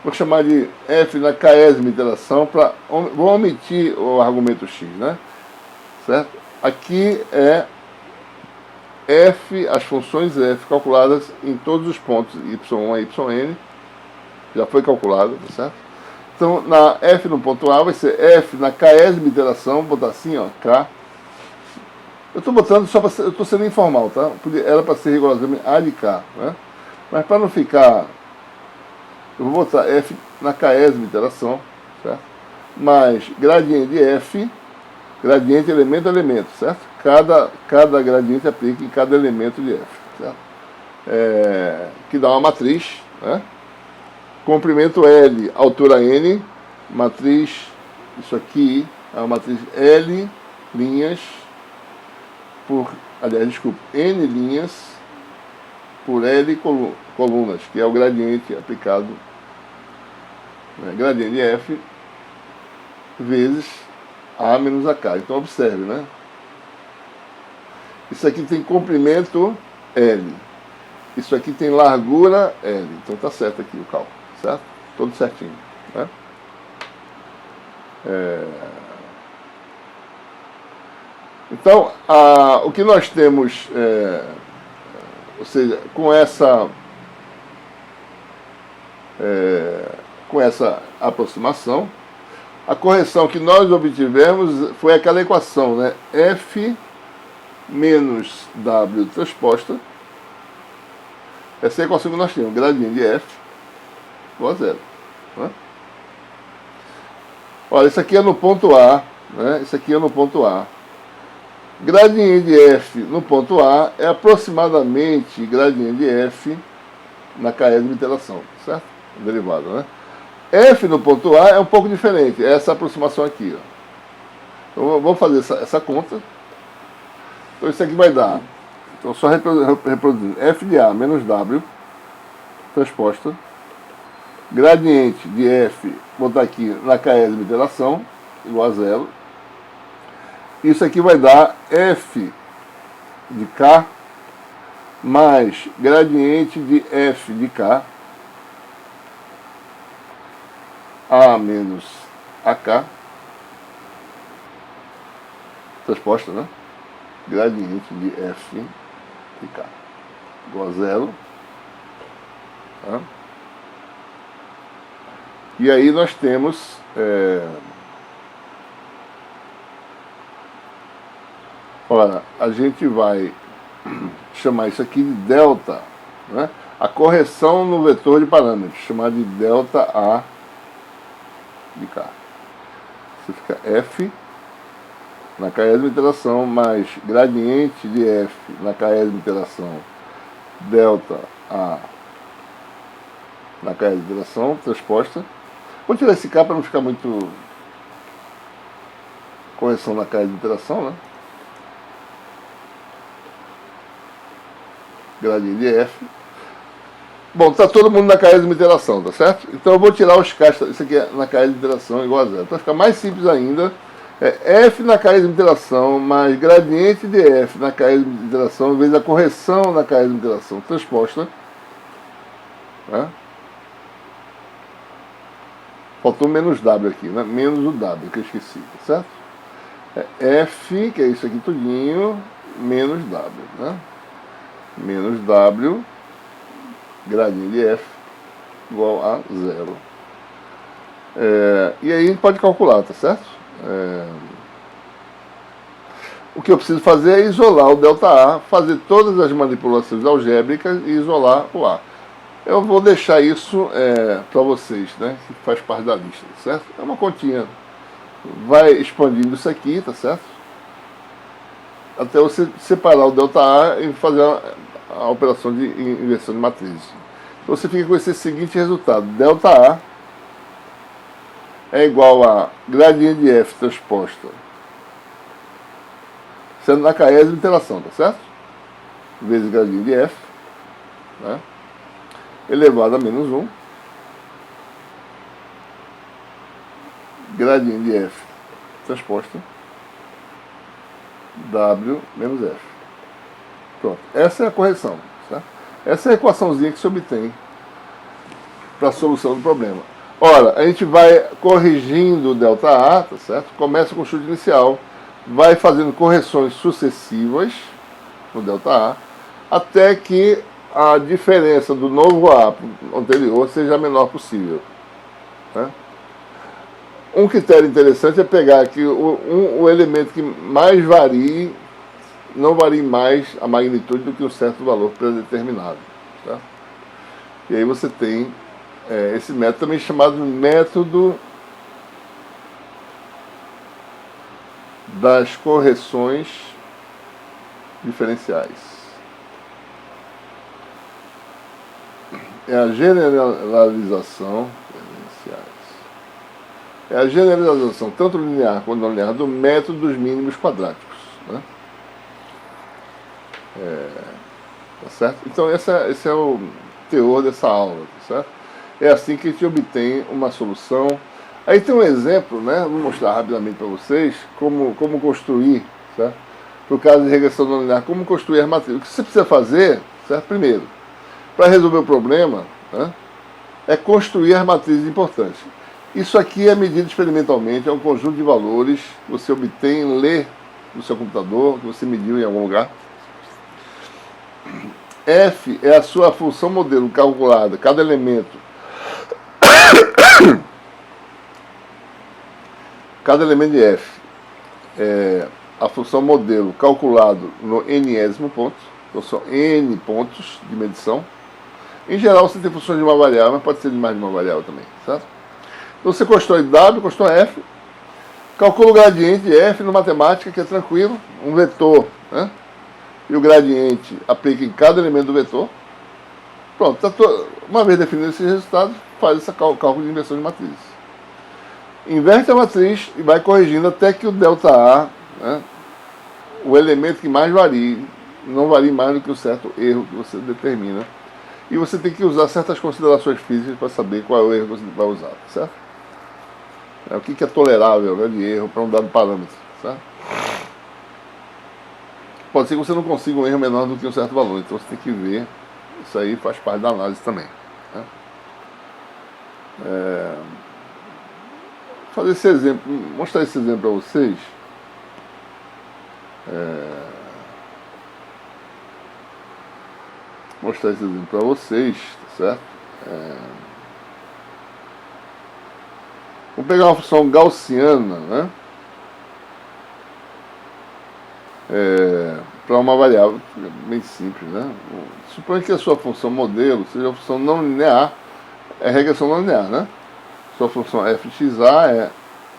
Vou chamar de F na késima iteração, vou omitir o argumento X, né? Certo? Aqui é F, as funções F calculadas em todos os pontos Y1 a YN, já foi calculado, tá certo? Então, na F no ponto A vai ser F na késima iteração, vou botar assim, ó, K. Eu estou botando só para eu estou sendo informal, tá? Era para ser rigorosamente A de K, né? Mas para não ficar, eu vou botar F na késima iteração, certo? Mais gradiente de F, gradiente elemento a elemento, certo? Cada gradiente aplica em cada elemento de F, certo? Que dá uma matriz, né? Comprimento L, altura N, matriz Isso aqui é uma matriz L linhas por, aliás, desculpa, N linhas por L colunas, que é o gradiente aplicado, né, gradiente de F vezes A menos AK. Então observe, né? Isso aqui tem comprimento L. Isso aqui tem largura L. Então tá certo aqui o cálculo, certo? Todo certinho, né? Então, o que nós temos, ou seja, com essa aproximação, a correção que nós obtivemos foi aquela equação, né? F menos W transposta. Essa é a equação que nós temos, gradiente de F igual a zero, né? Olha, isso aqui é no ponto A, né? Isso aqui é no ponto A. Gradiente de F no ponto A é aproximadamente gradiente de F na késima interação, certo? Derivada, né? F no ponto A é um pouco diferente, é essa aproximação aqui, ó. Então vamos fazer essa conta. Então isso aqui vai dar, então só reproduzindo, F de A menos W transposta, gradiente de F, vou botar aqui na késima interação, igual a zero. Isso aqui vai dar F de K mais gradiente de F de K, A menos AK, transposta, né? Gradiente de F de K igual a zero. Tá? E aí nós temos ora, a gente vai chamar isso aqui de delta, né? A correção no vetor de parâmetros, chamar de delta A de K. Isso fica F na késima interação mais gradiente de F na késima interação delta A na késima interação transposta. Vou tirar esse K para não ficar muito correção na késima interação, né? Gradiente de F. Bom, está todo mundo na késima interação, tá certo? Então eu vou tirar os K, isso aqui é na késima interação igual a zero. Para ficar mais simples ainda, é F na késima interação mais gradiente de F na késima interação vezes a correção na késima interação transposta, né? Faltou menos W aqui, né? Menos o W que eu esqueci, tá certo? F, que é isso aqui tudinho, menos W, né? Menos W, gradiente de F, igual a zero. E aí a gente pode calcular, tá certo? O que eu preciso fazer é isolar o delta A, fazer todas as manipulações algébricas e isolar o A. Eu vou deixar isso para vocês, né? Que faz parte da lista, tá certo? É uma continha. Vai expandindo isso aqui, tá certo? Até você separar o delta A e fazer a operação de inversão de matrizes. Então você fica com esse seguinte resultado: delta A é igual a gradiente de F transposta, sendo na késima interação, tá certo? Vezes gradiente de F, né? Elevado a menos 1, gradiente de F transposta, W menos F. Pronto, essa é a correção, certo? Essa é a equaçãozinha que se obtém para a solução do problema. Ora, a gente vai corrigindo o delta A, tá certo? Começa com o chute inicial, vai fazendo correções sucessivas no delta A, até que a diferença do novo A anterior seja a menor possível, né? Um critério interessante é pegar que o elemento que mais varie, não varie mais a magnitude do que um certo valor predeterminado, tá? E aí você tem esse método também chamado método das correções diferenciais. É a generalização diferenciais. é a generalização, tanto linear quanto não linear, do método dos mínimos quadráticos. Né? Tá certo? Então esse é o teor dessa aula. Tá certo? É assim que a gente obtém uma solução. Aí tem um exemplo, né? Vou mostrar rapidamente para vocês como construir, certo? Para o caso de regressão não linear, como construir as matrizes. O que você precisa fazer, certo? Primeiro, para resolver o problema, né, é construir as matrizes importantes. Isso aqui é medido experimentalmente, é um conjunto de valores que você obtém, lê no seu computador, que você mediu em algum lugar. F é a sua função modelo calculada, cada elemento. Cada elemento de F é a função modelo calculado no nésimo ponto, então são n pontos de medição. Em geral você tem funções de uma variável, mas pode ser de mais de uma variável também, certo? Então você constrói W, constrói F, calcula o gradiente de F no matemática, que é tranquilo, um vetor, né? E o gradiente aplica em cada elemento do vetor. Pronto, uma vez definido esses resultados, faz esse cálculo de inversão de matrizes. Inverte a matriz e vai corrigindo até que o ΔA, né, o elemento que mais varie, não varie mais do que o certo erro que você determina. E você tem que usar certas considerações físicas para saber qual é o erro que você vai usar, certo? O que é tolerável, né, de erro para um dado parâmetro, certo? Pode ser que você não consiga um erro menor do que um certo valor, então você tem que ver, isso aí faz parte da análise também. Né? Fazer esse exemplo, mostrar esse exemplo para vocês. Mostrar esse exemplo para vocês, tá certo? Vamos pegar uma função gaussiana, né? Para uma variável bem simples, né? Suponha que a sua função modelo seja uma função não linear, é regressão não linear, né? Sua função fxa é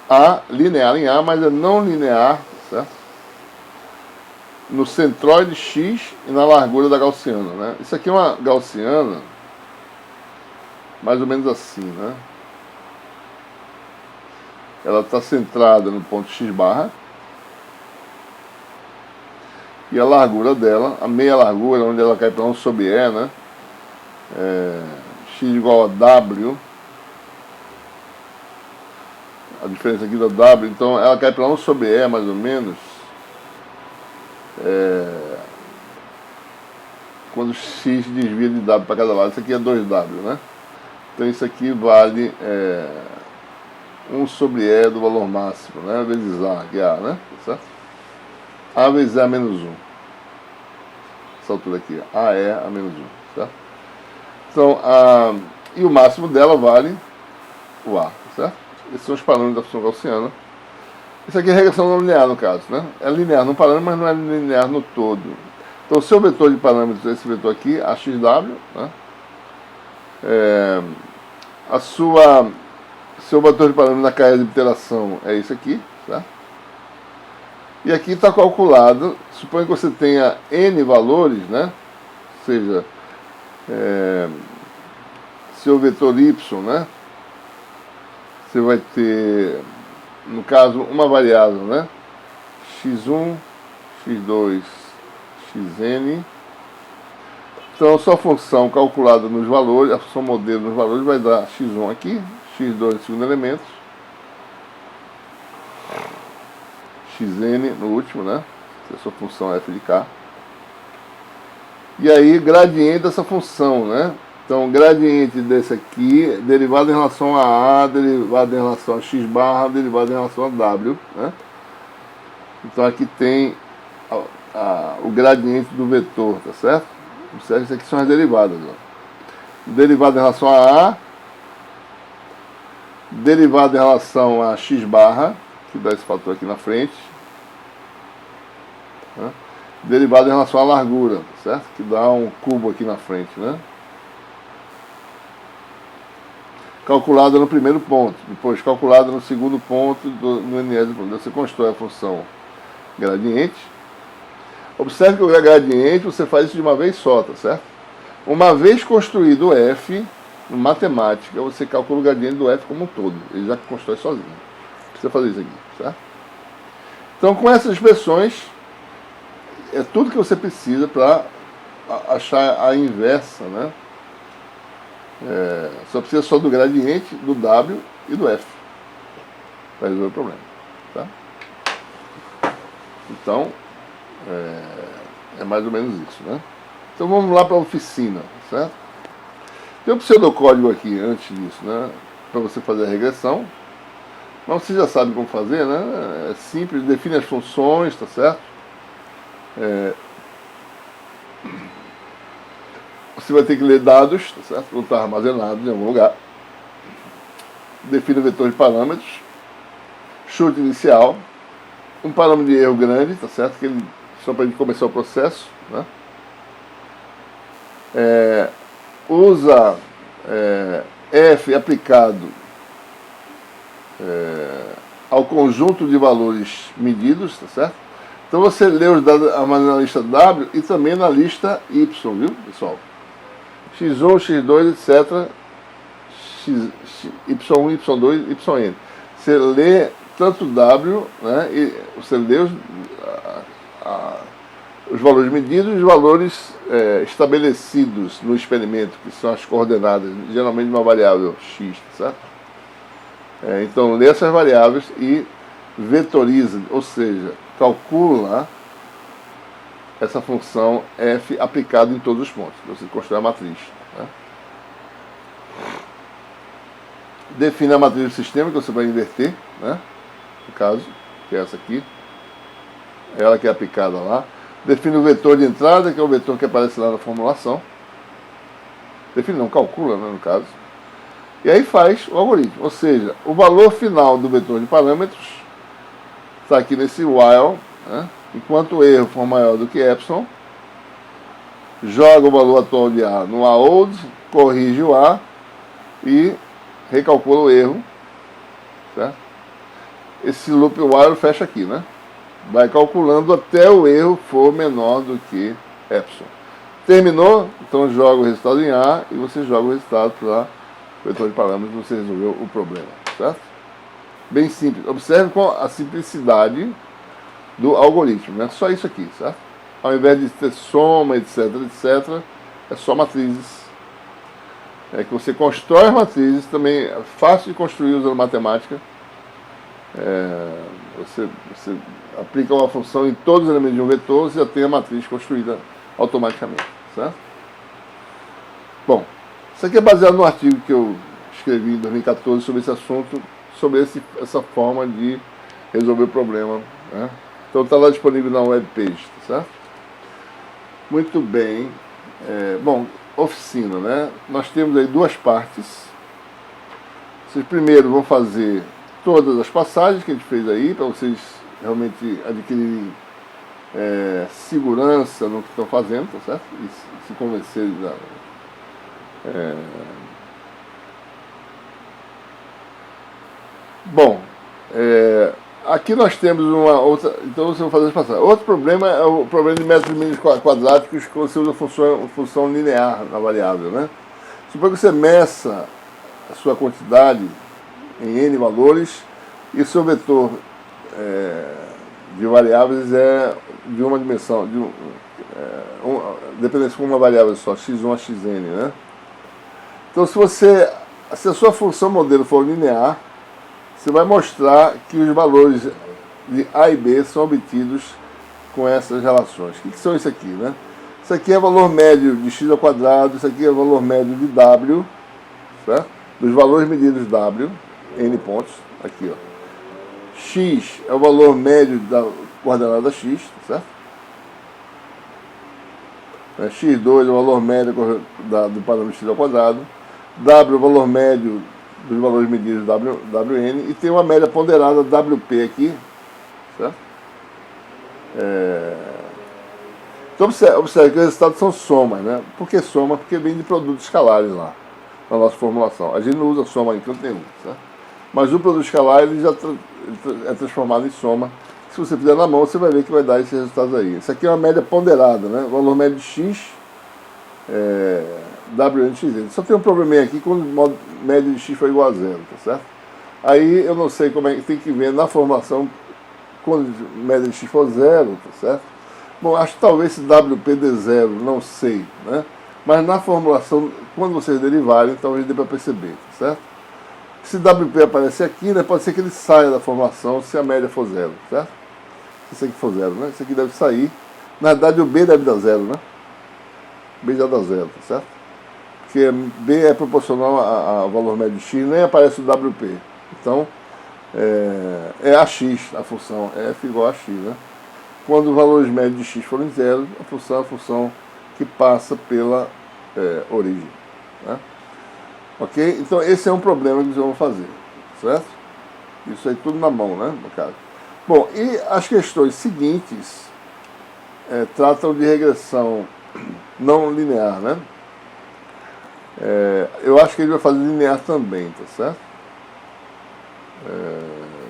A linear em A, mas é não linear, certo? No centroide x e na largura da gaussiana, né? Isso aqui é uma gaussiana mais ou menos assim, né? Ela está centrada no ponto x barra e a largura dela, a meia largura, onde ela cai para 1 sobre E, né? X igual a W, a diferença aqui da W, então ela cai para 1 sobre E mais ou menos, quando x desvia de W para cada lado. Isso aqui é 2W, né? Então isso aqui vale 1 sobre E do valor máximo, né? Vezes A, que é A, né? Certo? A vezes A menos 1. Essa altura aqui, A é A menos 1, certo? Então, e o máximo dela vale o A, certo? Esses são os parâmetros da função gaussiana. Isso aqui é regressão não linear, no caso, né? É linear no parâmetro, mas não é linear no todo. Então, o seu vetor de parâmetros é esse vetor aqui, AXW, né? Seu vetor de parâmetros na carreira de iteração é esse aqui, certo? E aqui está calculado, suponha que você tenha N valores, né? Ou seja, seu vetor Y, né? Você vai ter, no caso, uma variável, né? x1, x2, xn. Então, a sua função calculada nos valores, a função modelo nos valores vai dar x1 aqui, x2 no segundo elemento, xn no último, né? Essa é a sua função f de k. E aí, gradiente dessa função, né? Então, gradiente desse aqui, derivado em relação a A, derivado em relação a x barra, derivado em relação a W, né? Então, aqui tem o gradiente do vetor, tá certo? Isso aqui são as derivadas, ó. Derivado em relação a A, derivado em relação a x barra, que dá esse fator aqui na frente, né? Derivado em relação à largura, certo? Que dá um cubo aqui na frente, né? Calculada no primeiro ponto, depois calculada no segundo ponto no nésimo ponto. Você constrói a função gradiente. Observe que o gradiente você faz isso de uma vez só, tá certo? Uma vez construído o f, no matemática, você calcula o gradiente do f como um todo. Ele já constrói sozinho. Não precisa fazer isso aqui, certo? Então, com essas expressões, é tudo que você precisa para achar a inversa, né? Só precisa só do gradiente, do W e do F para resolver o problema, tá? Então, é mais ou menos isso, né? Então vamos lá para a oficina, certo? Tem um pseudocódigo aqui antes disso, né? Para você fazer a regressão. Mas você já sabe como fazer, né? É simples, define as funções, tá certo? Você vai ter que ler dados, tá certo? Vão estar armazenados em algum lugar. Define o vetor de parâmetros. Chute inicial. Um parâmetro de erro grande, tá certo? Que só para a gente começar o processo, né? Usa f aplicado ao conjunto de valores medidos, tá certo? Então você lê os dados na lista W e também na lista Y, viu, pessoal? x1, x2, etc. y1, y2, yn. Você lê tanto W, né, e você lê os valores medidos e os valores estabelecidos no experimento, que são as coordenadas, geralmente de uma variável x, certo? Então, lê essas variáveis e vetoriza, ou seja, calcula essa função f aplicada em todos os pontos. Você constrói a matriz, né? Define a matriz do sistema, que você vai inverter, né? No caso, que é essa aqui. Ela que é aplicada lá. Define o vetor de entrada, que é o vetor que aparece lá na formulação. Define não, calcula, né, no caso. E aí faz o algoritmo. Ou seja, o valor final do vetor de parâmetros está aqui nesse while, né? Enquanto o erro for maior do que epsilon, joga o valor atual de A no AOLD, corrige o A e recalcula o erro, certo? Esse loop while fecha aqui, né? Vai calculando até o erro for menor do que epsilon. Terminou? Então joga o resultado em A e você joga o resultado para o vetor de parâmetros e você resolveu o problema, certo? Bem simples. Observe com a simplicidade do algoritmo, né? Só isso aqui, certo? Ao invés de ter soma, etc, etc, é só matrizes. É que você constrói as matrizes, também é fácil de construir usando matemática. Você aplica uma função em todos os elementos de um vetor, você já tem a matriz construída automaticamente, certo? Bom, isso aqui é baseado no artigo que eu escrevi em 2014 sobre esse assunto, sobre essa forma de resolver o problema, né? Então está lá disponível na webpage, tá certo? Muito bem. Bom, oficina, né? Nós temos aí duas partes. Vocês primeiro vão fazer todas as passagens que a gente fez aí, para vocês realmente adquirirem segurança no que estão fazendo, tá certo? E se convencerem da... Bom, aqui nós temos uma outra... Então você vai fazer as passagens. Outro problema é o problema de métodos mínimos quadráticos, que você usa função linear na variável, né? Suponha que você meça a sua quantidade em n valores e seu vetor de variáveis é de uma dimensão, dependendo de uma variável só, x1 a xn, né? Então, se a sua função modelo for linear, você vai mostrar que os valores de A e B são obtidos com essas relações. O que são isso aqui, né? Isso aqui é valor médio de x ao quadrado, isso aqui é valor médio de W, certo? Dos valores medidos W, n pontos, aqui, ó. X é o valor médio da coordenada x, certo? X2 é o valor médio do parâmetro x ao quadrado. W é o valor médio dos valores medidos Wn, e tem uma média ponderada WP aqui, certo? Então observe que os resultados são somas, né? Por que soma? Porque vem de produtos escalares lá, na nossa formulação. A gente não usa soma em canto nenhum, certo? Mas o produto escalar ele já é transformado em soma. Se você fizer na mão, você vai ver que vai dar esses resultados aí. Isso aqui é uma média ponderada, né? O valor médio de x W entre x. Só tem um probleminha aqui quando média de x for igual a zero, tá certo? Aí eu não sei como é que tem que ver na formação quando média de x for zero, tá certo? Bom, acho que talvez esse WP dê zero, não sei, né? Mas na formulação, quando vocês derivarem, talvez dê para perceber, tá certo? Se WP aparecer aqui, né, pode ser que ele saia da formação se a média for zero, certo? Se isso aqui for zero, né? Isso aqui deve sair. Na verdade, o B deve dar zero, né? B já dá zero, tá certo? Porque B é proporcional ao valor médio de x, nem aparece o WP. Então, é AX, a função f igual a x, né? Quando os valores médios de x forem zero, a função é a função que passa pela origem, né? Ok? Então, esse é um problema que vocês vão fazer, certo? Isso aí tudo na mão, né, no caso. Bom, e as questões seguintes tratam de regressão não linear, né? Eu acho que ele vai fazer linear também, tá certo?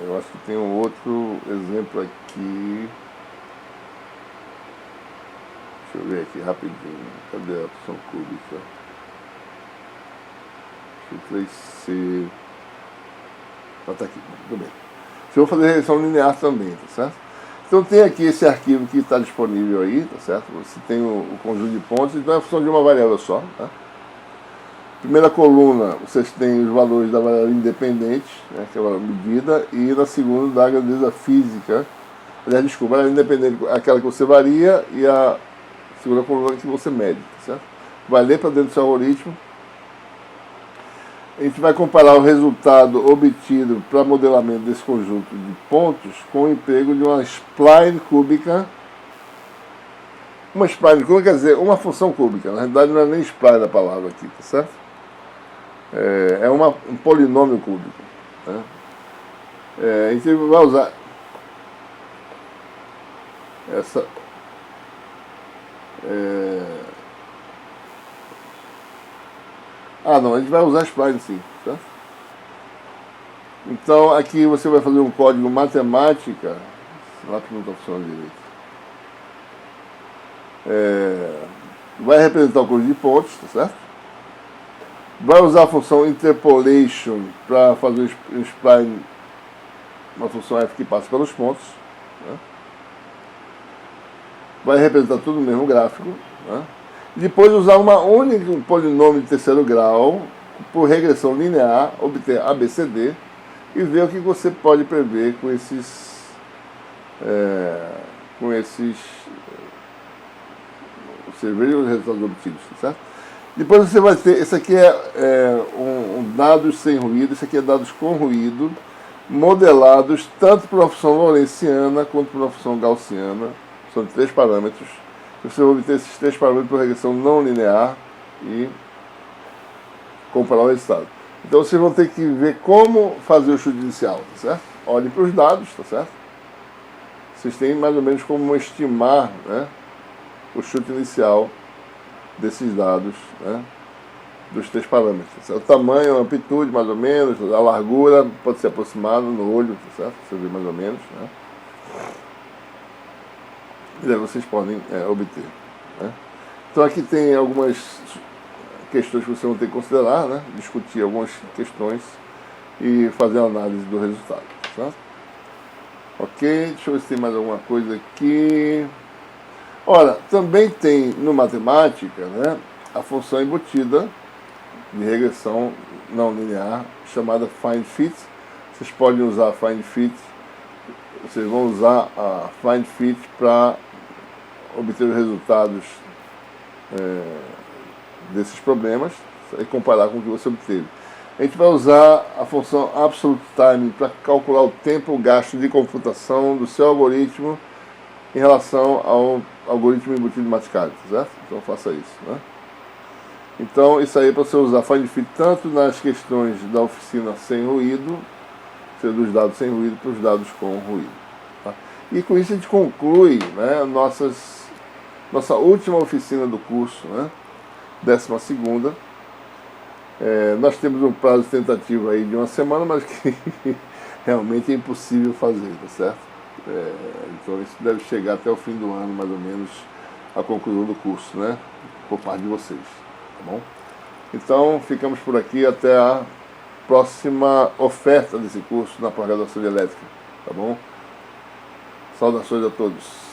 Eu acho que tem um outro exemplo aqui. Deixa eu ver aqui rapidinho. Cadê a função cúbica? Deixa eu 3C. Ah, tá aqui, tudo bem. Eu vou fazer regressão linear também, tá certo? Então tem aqui esse arquivo que está disponível aí, tá certo? Você tem o conjunto de pontos, então é a função de uma variável só, tá? Primeira coluna, vocês têm os valores da variável independente, né, aquela medida, e na segunda, da grandeza física. Aliás, desculpa, a variável independente, aquela que você varia, e a segunda coluna que você mede, tá certo? Vai ler para dentro do seu algoritmo. A gente vai comparar o resultado obtido para modelamento desse conjunto de pontos com o emprego de uma spline cúbica. Uma spline cúbica quer dizer uma função cúbica, na realidade não é nem spline a palavra aqui, tá certo? É um polinômio cúbico, né? A gente vai usar essa não, a gente vai usar spline sim, tá? Então aqui você vai fazer um código matemática, lá que não está funcionando direito. Vai representar o conjunto de pontos, tá certo? Vai usar a função interpolation para fazer um spline, uma função f que passa pelos pontos, né? Vai representar tudo no mesmo gráfico, né? Depois usar um único polinômio de terceiro grau por regressão linear, obter ABCD e ver o que você pode prever com esses você vê os resultados obtidos, certo? Depois você vai ter, esse aqui um dados sem ruído, esse aqui é dados com ruído, modelados tanto por uma função lorentziana quanto por uma função gaussiana. São 3 parâmetros. Você vai obter esses 3 parâmetros por regressão não linear e comparar o resultado. Então vocês vão ter que ver como fazer o chute inicial, tá certo? Olhem para os dados, tá certo? Vocês têm mais ou menos como estimar, né, o chute inicial desses dados, né, dos 3 parâmetros. Tá certo? O tamanho, a amplitude, mais ou menos, a largura pode ser aproximado no olho, tá certo? Você vê mais ou menos, né? E daí vocês podem obter, né? Então aqui tem algumas questões que vocês vão ter que considerar, né? Discutir algumas questões e fazer a análise do resultado, certo? Ok, deixa eu ver se tem mais alguma coisa aqui. Ora, também tem no matemática, né, a função embutida de regressão não linear chamada find fit. Vocês podem usar a find fit, vocês vão usar a find fit para obter os resultados desses problemas e comparar com o que você obteve. A gente vai usar a função absolute time para calcular o tempo gasto de computação do seu algoritmo em relação ao algoritmo embutido de Mascali, certo? Então faça isso, né? Então isso aí é para você usar find fit tanto nas questões da oficina sem ruído, dos dados sem ruído, para os dados com ruído, tá? E com isso a gente conclui, né, nossa última oficina do curso, né, 12ª. Nós temos um prazo de tentativa aí de 1 semana, mas que realmente é impossível fazer, tá certo? Então isso deve chegar até o fim do ano, mais ou menos, a conclusão do curso, né? Por parte de vocês, tá bom? Então, ficamos por aqui até a próxima oferta desse curso na pós-graduação de elétrica, tá bom? Saudações a todos.